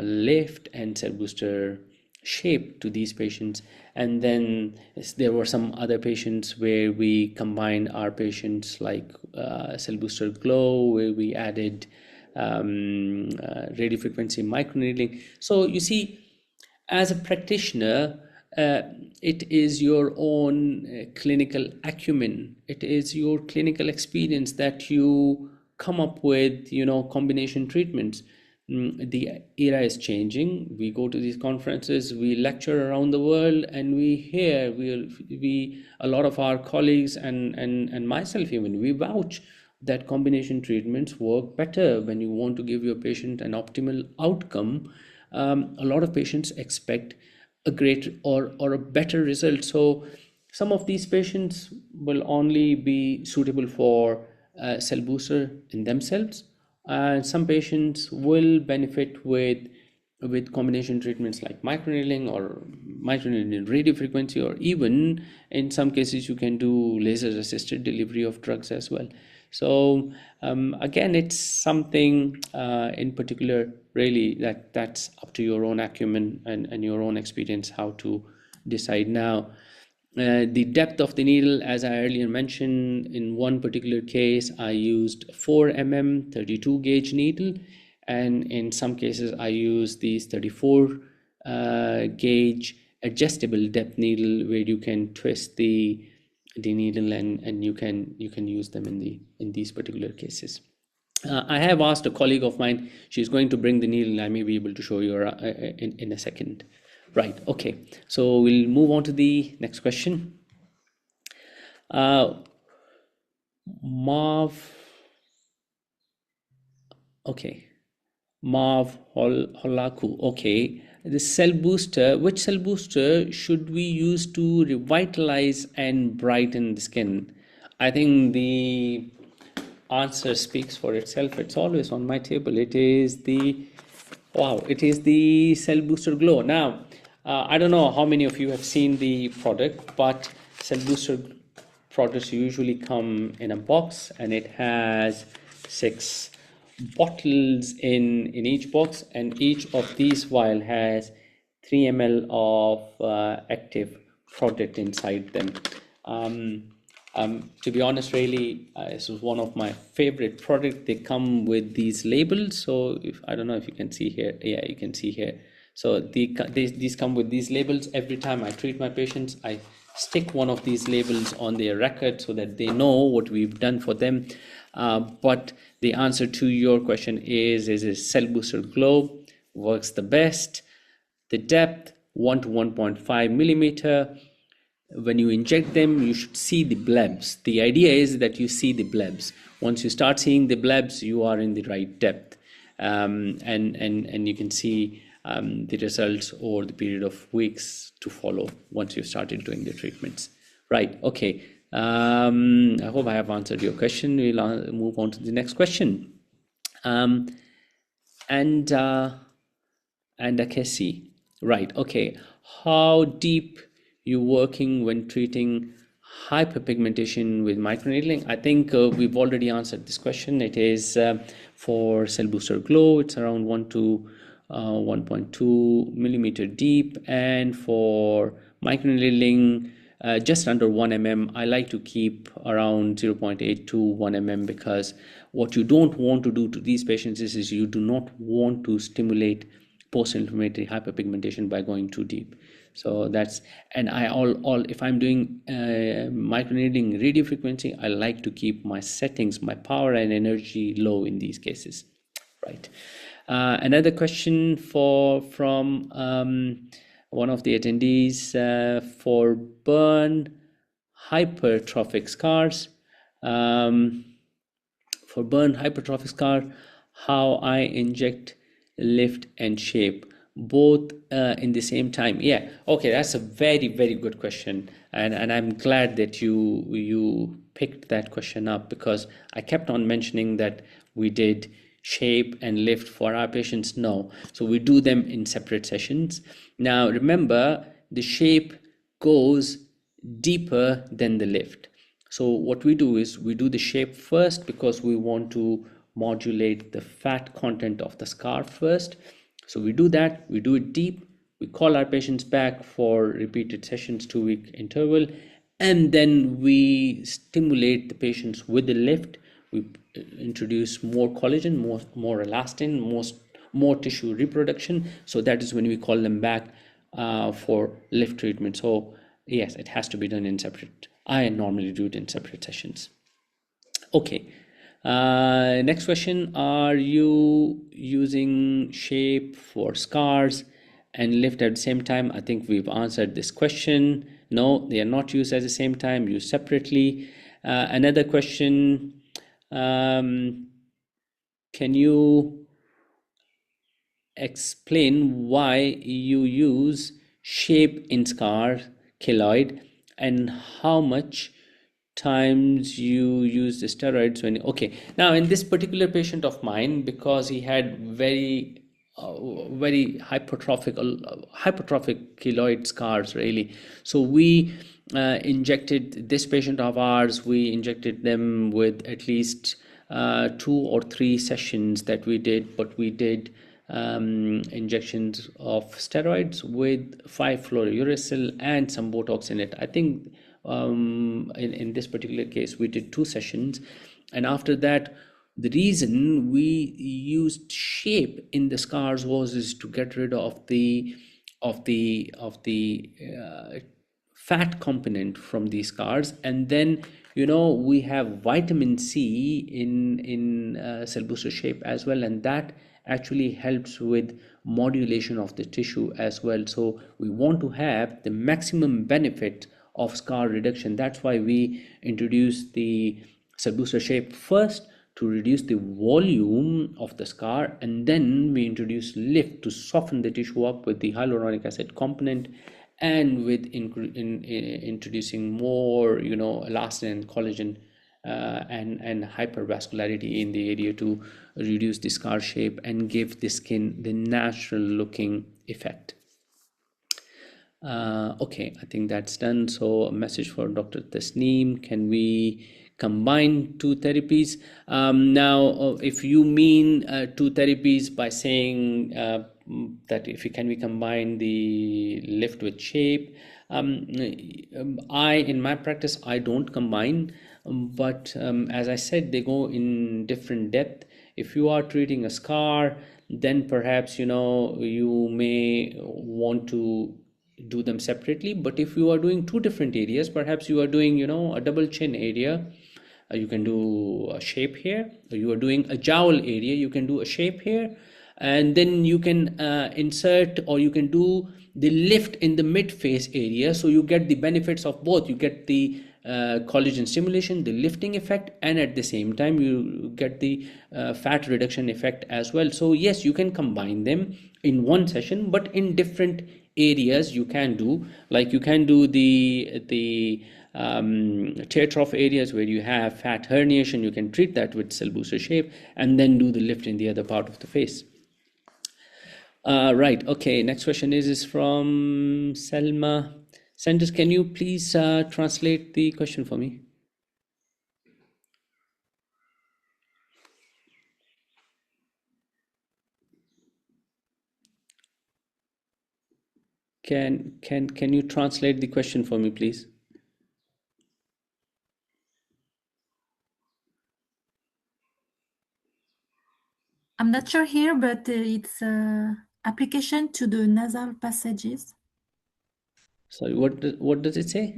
lift and cell booster shape to these patients. And then there were some other patients where we combined our patients like cell booster glow, where we added radio frequency microneedling. So you see, as a practitioner, it is your own clinical acumen, it is your clinical experience that you come up with, you know, combination treatments. The era is changing. We go to these conferences, we lecture around the world, and we hear, we a lot of our colleagues and myself even, we vouch that combination treatments work better when you want to give your patient an optimal outcome. A lot of patients expect a great or a better result. So some of these patients will only be suitable for cell booster in themselves, and some patients will benefit with combination treatments like microneedling or microneedling radio frequency, or even in some cases you can do laser assisted delivery of drugs as well. So again, it's something in particular really that's up to your own acumen and your own experience how to decide. Now, the depth of the needle, as I earlier mentioned, in one particular case I used 4 mm 32 gauge needle, and in some cases I use these 34 gauge adjustable depth needle, where you can twist the needle and you can use them in these particular cases. I have asked a colleague of mine, she's going to bring the needle, I may be able to show you in a second. Right, okay, so we'll move on to the next question. Marv Holaku, okay. The cell booster, which cell booster should we use to revitalize and brighten the skin? I think the answer speaks for itself. It's always on my table. It is the Cell Booster Glow. Now, I don't know how many of you have seen the product, but Cell Booster products usually come in a box, and it has 6 bottles in each box, and each of these vial has 3 ml of active product inside them. To be honest, really, this is one of my favorite products. They come with these labels. So if I don't know if you can see here, yeah, you can see here. So these come with these labels. Every time I treat my patients, I stick one of these labels on their record so that they know what we've done for them. But the answer to your question is CELLBOOSTER Glow works the best. The depth 1 to 1.5 millimeter. When you inject them, you should see the blebs. The idea is that you see the blebs. Once you start seeing the blebs, you are in the right depth, and you can see the results over the period of weeks to follow once you started doing the treatments. Right, okay. I hope I have answered your question. We'll move on to the next question. And Akesi, right, okay. How deep you working when treating hyperpigmentation with microneedling? I think we've already answered this question. It is for CELLBOOSTER Glow, it's around 1 to 1.2 millimeter deep, and for microneedling just under 1 mm. I like to keep around 0.8 to 1 mm, because what you don't want to do to these patients is you do not want to stimulate post-inflammatory hyperpigmentation by going too deep. So that's, and if I'm doing microneedling radio frequency, I like to keep my settings, my power and energy low in these cases, right? Another question from one of the attendees for burn hypertrophic scars. For burn hypertrophic scar, how I inject, lift and shape both in the same time? Yeah, okay, that's a very, very good question, and I'm glad that you picked that question up, because I kept on mentioning that we did shape and lift for our patients. No, so we do them in separate sessions. Now remember, the shape goes deeper than the lift. So what we do is we do the shape first, because we want to modulate the fat content of the scar first. So we do that, we do it deep, we call our patients back for repeated sessions, 2-week interval, and then we stimulate the patients with the lift. We introduce more collagen, more elastin, more tissue reproduction. So that is when we call them back for lift treatment. So yes, it has to be done in separate. I normally do it in separate sessions. Okay. Next question, are you using shape for scars and lift at the same time? I think we've answered this question. No, they are not used at the same time, used separately. Another question, can you explain why you use shape in scar keloid, and how much times you use the steroids when? Okay, now in this particular patient of mine, because he had very hypertrophic keloid scars, really, so we injected this patient of ours, we injected them with at least 2 or 3 sessions that we did, but we did injections of steroids with 5-fluorouracil and some Botox in it. I think in this particular case we did 2 sessions, and after that, the reason we used shape in the scars was to get rid of the fat component from these scars. And then we have vitamin C in CELLBOOSTER shape as well, and that actually helps with modulation of the tissue as well. So we want to have the maximum benefit of scar reduction. That's why we introduce the CELLBOOSTER shape first to reduce the volume of the scar, and then we introduce lift to soften the tissue up with the hyaluronic acid component, and with introducing more elastin and collagen and hypervascularity in the area to reduce the scar shape and give the skin the natural looking effect. Okay, I think that's done. So a message for Dr. Tasneem, can we combine 2 therapies? Now if you mean 2 therapies by saying that if we combine the lift with shape. In my practice, I don't combine, but as I said, they go in different depth. If you are treating a scar, then perhaps you may want to do them separately. But if you are doing two different areas, perhaps you are doing a double chin area, you can do a shape here. You are doing a jowl area, you can do a shape here, and then you can insert, or you can do the lift in the mid face area, so you get the benefits of both. You get the collagen stimulation, the lifting effect, and at the same time you get the fat reduction effect as well. So yes, you can combine them in one session, but in different areas you can do. Like you can do the tear trough areas where you have fat herniation, you can treat that with cell booster shape, and then do the lift in the other part of the face. Right, okay, next question is from Selma Sanders. Can you please translate the question for me? Can you translate the question for me, please? I'm not sure here, but it's application to the nasal passages. Sorry, what does it say?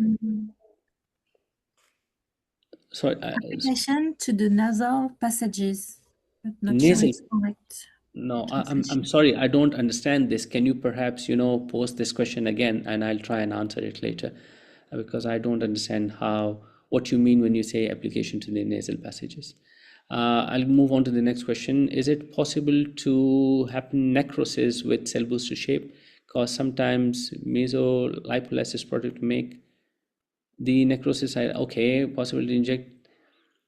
Sorry, application to the nasal passages. But not nasal. sure it's correct. No, I'm sorry, I don't understand this. Can you perhaps post this question again, and I'll try and answer it later, because I don't understand what you mean when you say application to the nasal passages. I'll move on to the next question. Is it possible to happen necrosis with cell booster shape? Because sometimes mesolipolysis product make the necrosis. Okay, possible to inject.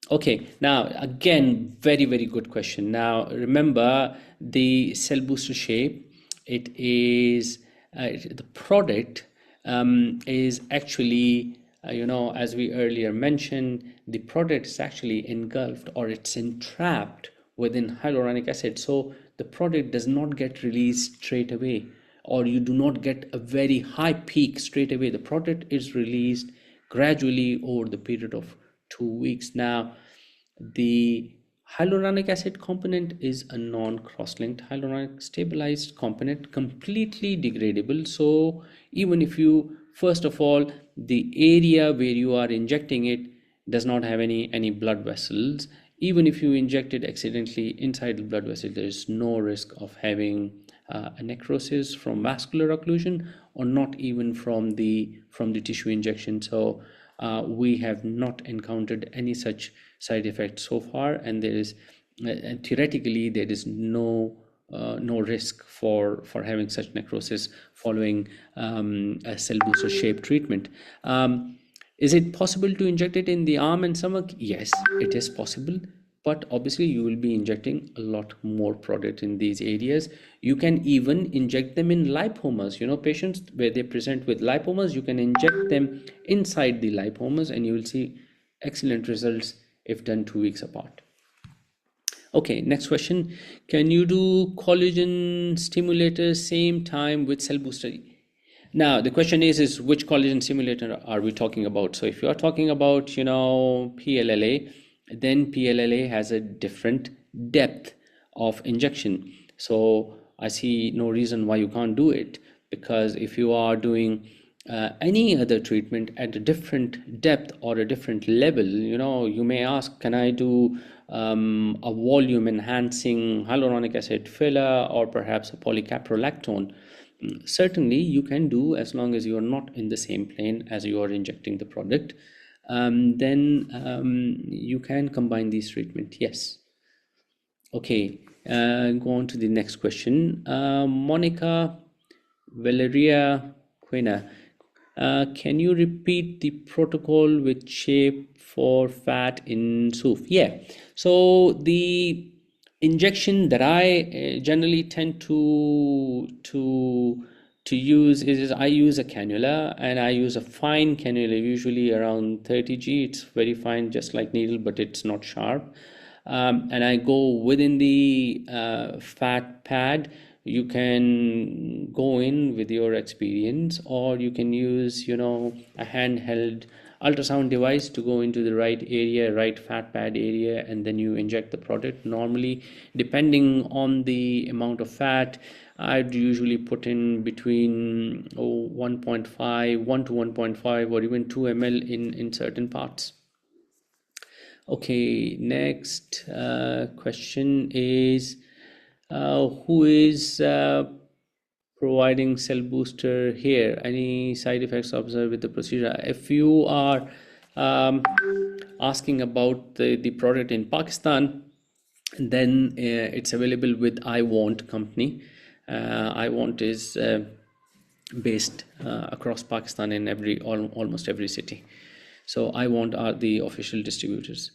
Okay, now again, very, very good question. Now remember, the cell booster shape, it is the product is actually as we earlier mentioned, the product is actually engulfed, or it's entrapped within hyaluronic acid. So the product does not get released straight away, or you do not get a very high peak straight away. The product is released gradually over the period of 2 weeks. Now, the hyaluronic acid component is a non-cross-linked hyaluronic stabilized component, completely degradable. So even if you, first of all, the area where you are injecting it does not have any blood vessels. Even if you inject it accidentally inside the blood vessel, there is no risk of having a necrosis from vascular occlusion, or not even from the tissue injection. So we have not encountered any such side effects so far, and there is theoretically there is no risk for having such necrosis following a cell booster shape treatment. Is it possible to inject it in the arm and stomach? Yes, it is possible, but obviously you will be injecting a lot more product in these areas. You can even inject them in lipomas. Patients where they present with lipomas, you can inject them inside the lipomas, and you will see excellent results if done 2 weeks apart. Okay, next question. Can you do collagen stimulators same time with cell booster? Now, the question is which collagen stimulator are we talking about? So if you are talking about, PLLA, then PLLA has a different depth of injection. So I see no reason why you can't do it, because if you are doing any other treatment at a different depth or a different level, you may ask, can I do a volume enhancing hyaluronic acid filler, or perhaps a polycaprolactone? Certainly you can do, as long as you are not in the same plane as you are injecting the product. Then you can combine these treatment. Yes. Okay, go on to the next question. Monica Valeria Quina, can you repeat the protocol with shape for fat in SOOF? Yeah, so the injection that I generally tend to use is I use a cannula, and I use a fine cannula, usually around 30G. It's very fine, just like needle, but it's not sharp. And I go within the fat pad you can go in with your experience, or you can use, you know, a handheld ultrasound device to go into the right area, right fat pad area, and then you inject the product. Normally, depending on the amount of fat, I'd usually put in between 1.5, 1 to 1.5 or even 2 ml in certain parts. Okay, next question is, who is providing cell booster here? Any side effects observed with the procedure? If you are asking about the product in Pakistan, then it's available with I Want company. I Want is based across Pakistan in almost every city. So I Want are the official distributors.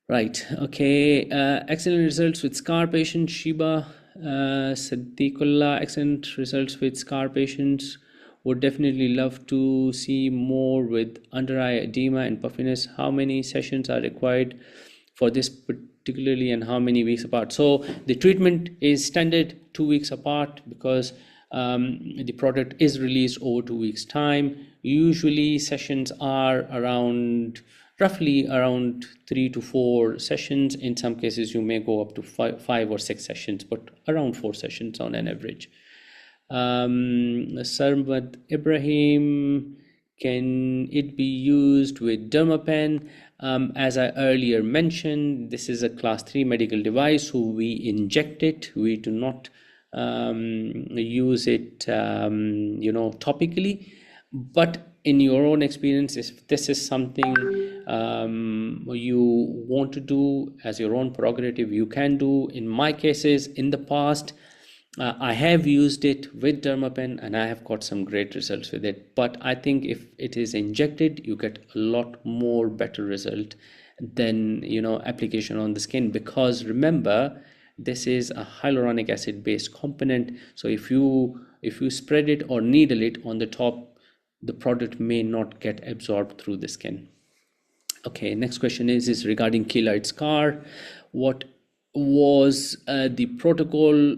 Right, okay, excellent results with scar patient Shiba Sadiqullah. Excellent results with scar patients. Would definitely love to see more with under eye edema and puffiness. How many sessions are required for this particularly, and how many weeks apart? So the treatment is standard 2 weeks apart, because the product is released over 2 weeks time. Usually sessions are roughly around 3 to 4 sessions. In some cases you may go up to 5 or 6 sessions, but around 4 sessions on an average. Sarmad Ibrahim, can it be used with Dermapen? As I earlier mentioned, this is a class 3 medical device, so we inject it. We do not use it topically. But in your own experience, if this is something you want to do as your own prerogative, you can do. In my cases, in the past, I have used it with Dermapen and I have got some great results with it. But I think if it is injected, you get a lot more better result than, you know, application on the skin, because remember, this is a hyaluronic acid based component. So if you spread it or needle it on the top, the product may not get absorbed through the skin. Okay, next question is regarding keloid scar. What was the protocol?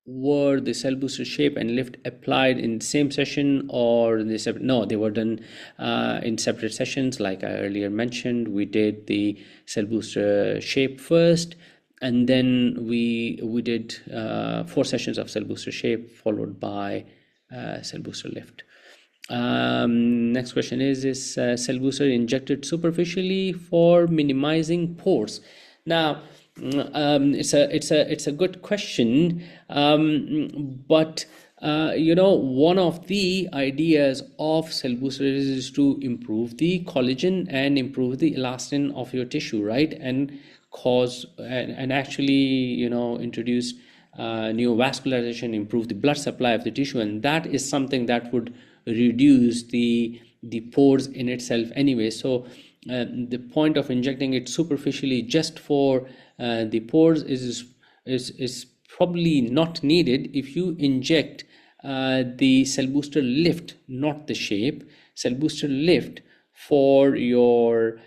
Were the cell booster shape and lift applied in the same session, or no, they were done in separate sessions? Like I earlier mentioned, we did the cell booster shape first, and then we did 4 sessions of cell booster shape followed by cell booster lift. Next question is cell booster injected superficially for minimizing pores? Now, it's a good question, but one of the ideas of cell booster is to improve the collagen and improve the elastin of your tissue, right? And actually introduce neovascularization, improve the blood supply of the tissue, and that is something that would reduce the pores in itself anyway. So the point of injecting it superficially just for the pores is probably not needed. If you inject the cell booster lift, not the shape, cell booster lift for your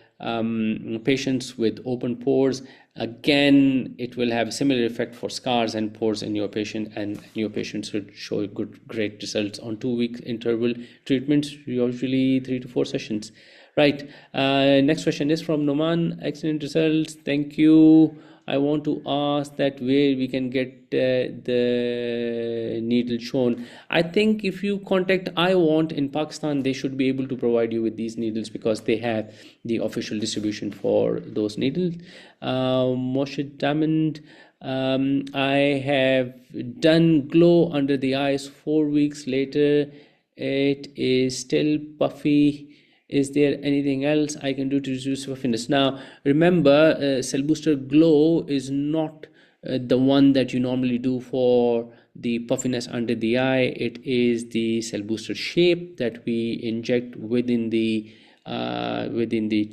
patients with open pores, again it will have a similar effect for scars and pores in your patient, and your patients should show great results on 2-week interval treatments, usually 3 to 4 sessions. Right, next question is from Noman. Excellent results, thank you. I want to ask that where we can get the needle shown. I think if you contact I Want in Pakistan, they should be able to provide you with these needles, because they have the official distribution for those needles. Moshe Diamond, I have done glow under the eyes. 4 weeks later, it is still puffy. Is there anything else I can do to reduce puffiness? Now, remember, Cell Booster Glow is not the one that you normally do for the puffiness under the eye. It is the Cell Booster shape that we inject within the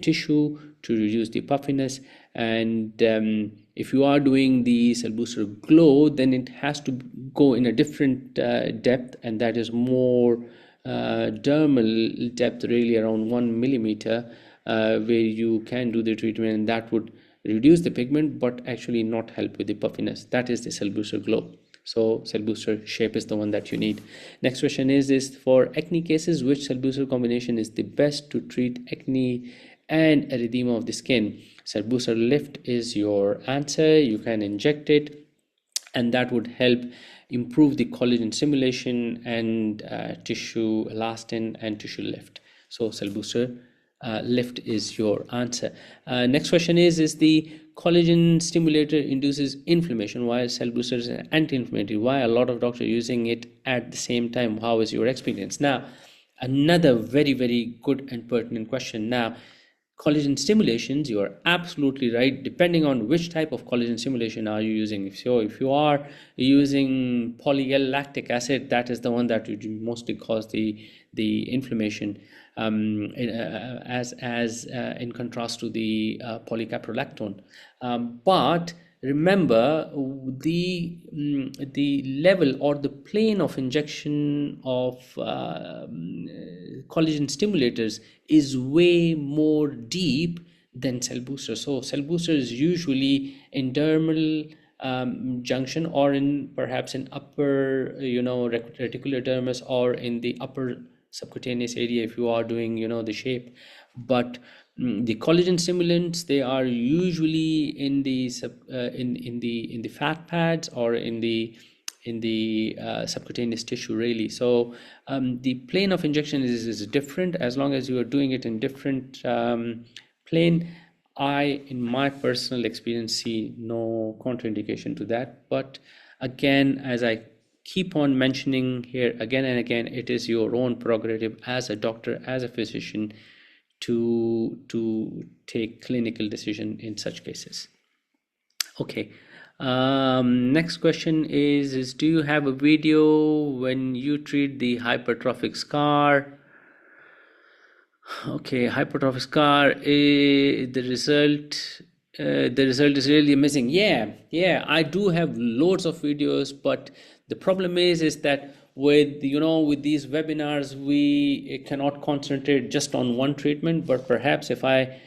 tissue to reduce the puffiness. And if you are doing the Cell Booster Glow, then it has to go in a different depth, and that is more dermal depth, really around 1 millimeter, where you can do the treatment, and that would reduce the pigment but actually not help with the puffiness. That is the Cell Booster Glow. So cell booster shape is the one that you need. Next question is for acne cases, which cell booster combination is the best to treat acne and erythema of the skin? Cell booster lift is your answer. You can inject it, and that would help improve the collagen stimulation and tissue elastin and tissue lift. So cell booster lift is your answer. Next question is the collagen stimulator induces inflammation while cell booster is an anti-inflammatory. Why a lot of doctors are using it at the same time? How is your experience? Now, another very, very good and pertinent question. Now, collagen stimulations, you are absolutely right, depending on which type of collagen stimulation are you using. If you are using poly-L-lactic acid, that is the one that would mostly cause the inflammation, as in contrast to the polycaprolactone. But remember, the level or the plane of injection of collagen stimulators is way more deep than cell booster. So cell booster is usually in dermal junction, or perhaps in upper reticular dermis, or in the upper subcutaneous area if you are doing the shape. But the collagen stimulants, they are usually in the fat pads or in the subcutaneous tissue, really. So the plane of injection is different. As long as you are doing it in different plane, in my personal experience, see no contraindication to that. But again, as I keep on mentioning here again and again, it is your own prerogative as a doctor, as a physician, to take clinical decision in such cases. Okay. Next question is do you have a video when you treat the hypertrophic scar? Okay, hypertrophic scar, the result is really amazing. Yeah, I do have loads of videos, but the problem is that with these webinars, we cannot concentrate just on one treatment. But perhaps if I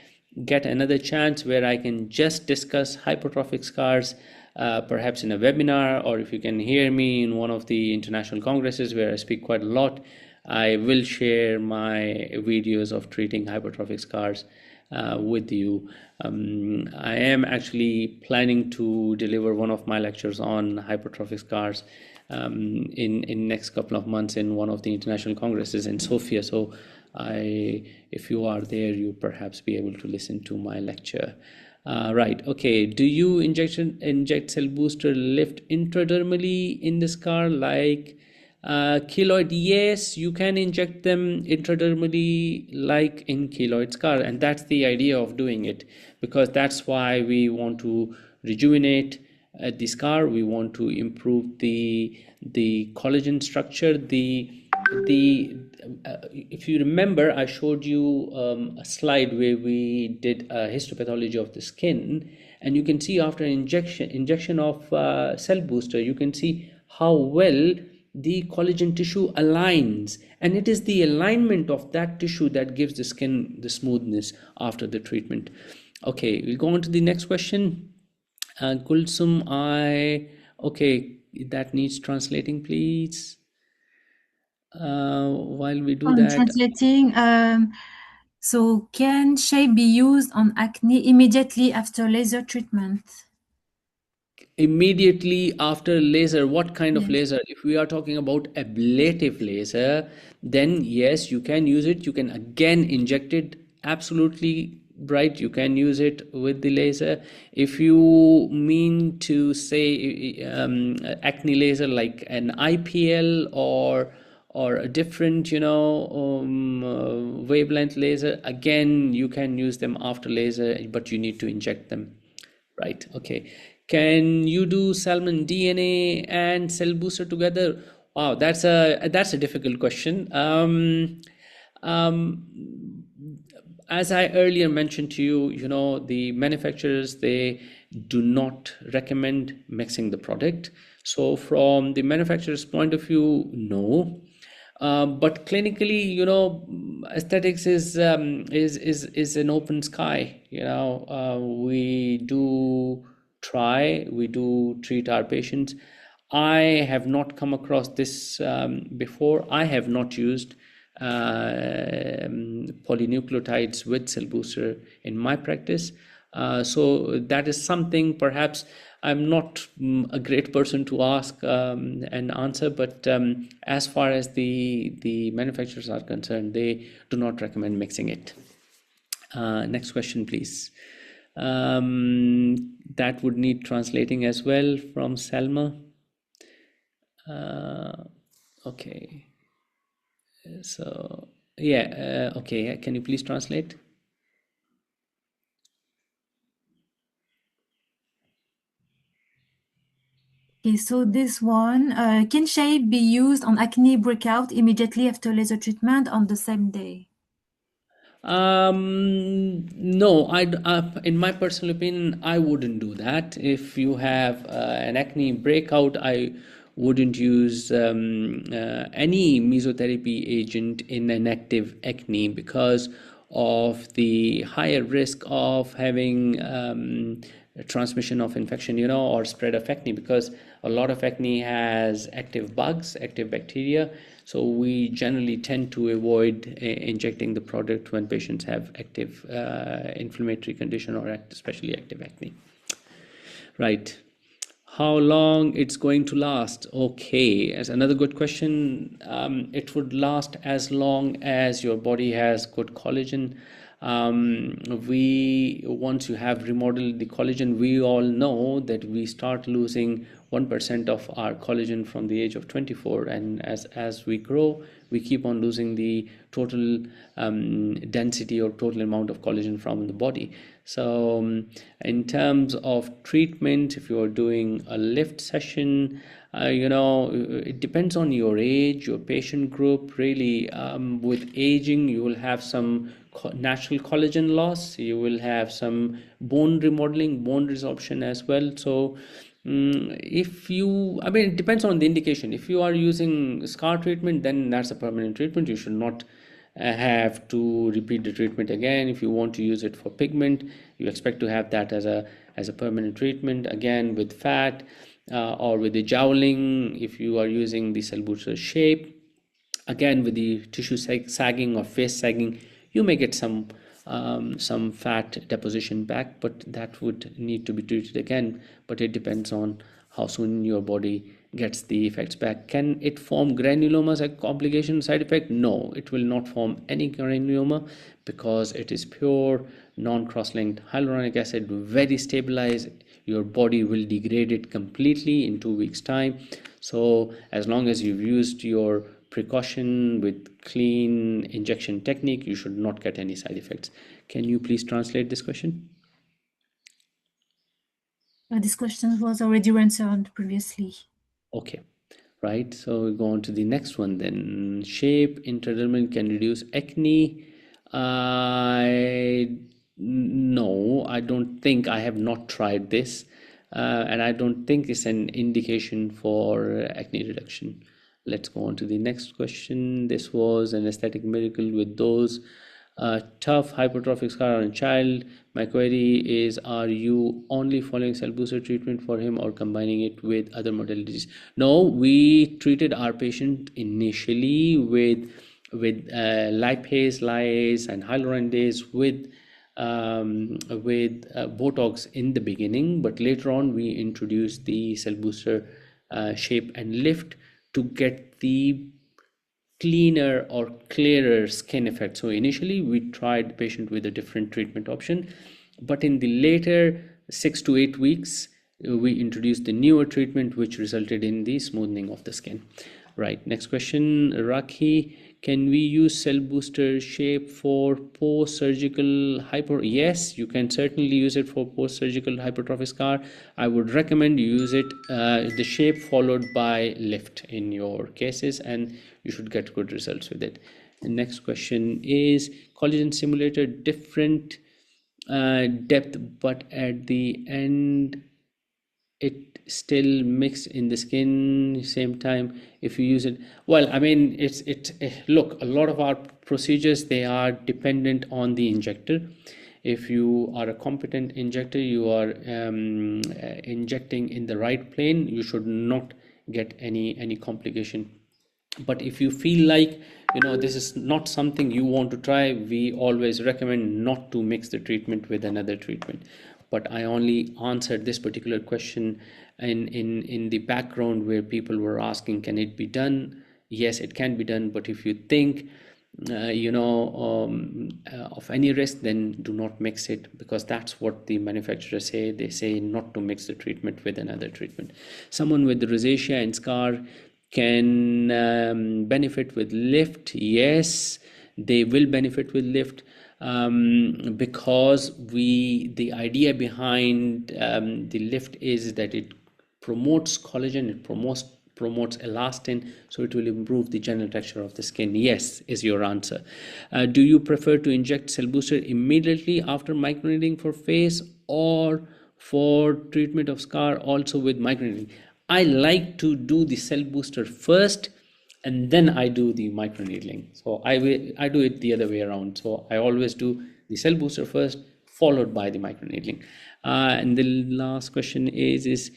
get another chance where I can just discuss hypertrophic scars, perhaps in a webinar, or if you can hear me in one of the international congresses where I speak quite a lot, I will share my videos of treating hypertrophic scars with you. I am actually planning to deliver one of my lectures on hypertrophic scars in next couple of months in one of the international congresses in Sofia. So if you are there, you perhaps be able to listen to my lecture. Right. Okay. Do you inject cell booster lift intradermally in the scar like keloid? Yes, you can inject them intradermally like in keloid scar, and that's the idea of doing it, because that's why we want to rejuvenate the scar. We want to improve the collagen structure. If you remember, I showed you a slide where we did a histopathology of the skin, and you can see after injection of cell booster, you can see how well the collagen tissue aligns, and it is the alignment of that tissue that gives the skin the smoothness after the treatment. Okay, we'll go on to the next question. Kulsum, okay, that needs translating, please. While we do that, translating. So can shape be used on acne immediately after laser treatment? Immediately after laser? What kind of laser? If we are talking about ablative laser, then yes, you can use it. You can again inject it. Absolutely right, you can use it with the laser. If you mean to say acne laser like an IPL or a different wavelength laser, again you can use them after laser, but you need to inject them. Right. Okay. Can you do salmon DNA and cell booster together? Wow, that's a difficult question. As I earlier mentioned to you, the manufacturers, they do not recommend mixing the product. So from the manufacturer's point of view, no. But clinically, aesthetics is an open sky. We do treat our patients. I have not come across this before. I have not used polynucleotides with cell booster in my practice. So that is something perhaps I'm not a great person to ask and answer, but as far as the manufacturers are concerned, they do not recommend mixing it. Next question, please. That would need translating as well from Selma. Okay. So yeah, okay. Can you please translate? Okay, so this one, can shape be used on acne breakout immediately after laser treatment on the same day? No, in my personal opinion, I wouldn't do that. If you have an acne breakout, I wouldn't use any mesotherapy agent in an active acne because of the higher risk of having transmission of infection, or spread of acne, because a lot of acne has active bugs, active bacteria. So we generally tend to avoid injecting the product when patients have active inflammatory condition or especially active acne. Right. How long it's going to last? Okay, as another good question. It would last as long as your body has good collagen. Once you have remodeled the collagen, we all know that we start losing 1% of our collagen from the age of 24, and as we grow, we keep on losing the total density or total amount of collagen from the body. So in terms of treatment, if you're doing a lift session, it depends on your age, your patient group. Really, with aging, you will have some natural collagen loss. You will have some bone remodeling, bone resorption as well. So it depends on the indication. If you are using scar treatment, then that's a permanent treatment. You should not have to repeat the treatment again. If you want to use it for pigment, you expect to have that as a permanent treatment. Again, with fat or with the jowling, if you are using the cell booster shape, again with the tissue sagging or face sagging, you may get some fat deposition back, but that would need to be treated again. But it depends on how soon your body gets the effects back. Can it form granulomas as a complication side effect? No, it will not form any granuloma because it is pure non-cross-linked hyaluronic acid, very stabilized. Your body will degrade it completely in 2 weeks time. So as long as you've used your precaution with clean injection technique, you should not get any side effects. Can you please translate this question? This question was already answered previously. Okay, right. So we go on to the next one then. Shape intradermal can reduce acne. No, I don't think. I have not tried this, and I don't think it's an indication for acne reduction. Let's go on to the next question. This was an aesthetic miracle with those tough hypertrophic scar on a child. My query is, are you only following cell booster treatment for him or combining it with other modalities? No, we treated our patient initially with lipase, lyase, and hyaluronidase with Botox in the beginning, but later on we introduced the cell booster shape and lift to get the cleaner or clearer skin effect. So initially we tried the patient with a different treatment option, but in the later 6 to 8 weeks we introduced the newer treatment, which resulted in the smoothing of the skin. Right, next question. Rakhi, can we use cell booster shape for post-surgical hyper? Yes, you can certainly use it for post-surgical hypertrophic scar. I would recommend you use it the shape followed by lift in your cases, and you should get good results with it. The next question is, collagen simulator different depth, but at the end it still mix in the skin same time if you use it. Well, look, a lot of our procedures, they are dependent on the injector. If you are a competent injector, you are injecting in the right plane, you should not get any complication. But if you feel like this is not something you want to try, we always recommend not to mix the treatment with another treatment. But I only answered this particular question in the background where people were asking, can it be done? Yes, it can be done, but if you think of any risk, then do not mix it, because that's what the manufacturers say. They say not to mix the treatment with another treatment. Someone with rosacea and scar can benefit with lift. Yes, they will benefit with lift, because the idea behind the lift is that it promotes collagen, it promotes elastin, so it will improve the general texture of the skin. Yes is your answer. Do you prefer to inject cell booster immediately after microneedling for face, or for treatment of scar also with microneedling? I like to do the cell booster first and then I do the microneedling. So I do it the other way around. So I always do the cell booster first, followed by the microneedling. And the last question is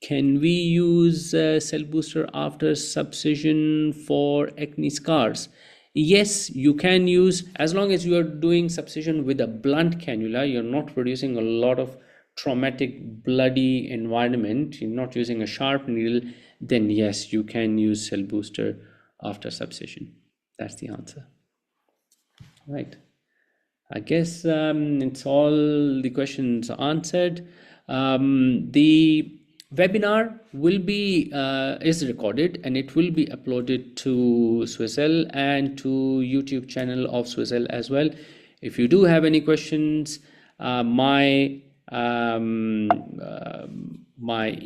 can we use cell booster after subcision for acne scars? Yes, you can use, as long as you are doing subcision with a blunt cannula, you're not producing a lot of traumatic bloody environment, you're not using a sharp needle, then yes, you can use cell booster after subcision. That's the answer. Right, I guess it's all the questions answered. The webinar will be is recorded and it will be uploaded to Swissell and to YouTube channel of Swissell as well. If you do have any questions, my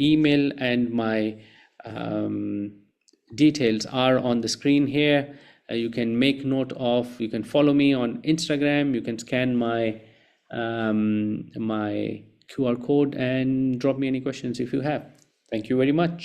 email and my details are on the screen here. You can make note of, you can follow me on Instagram, you can scan my my QR code and drop me any questions if you have. Thank you very much.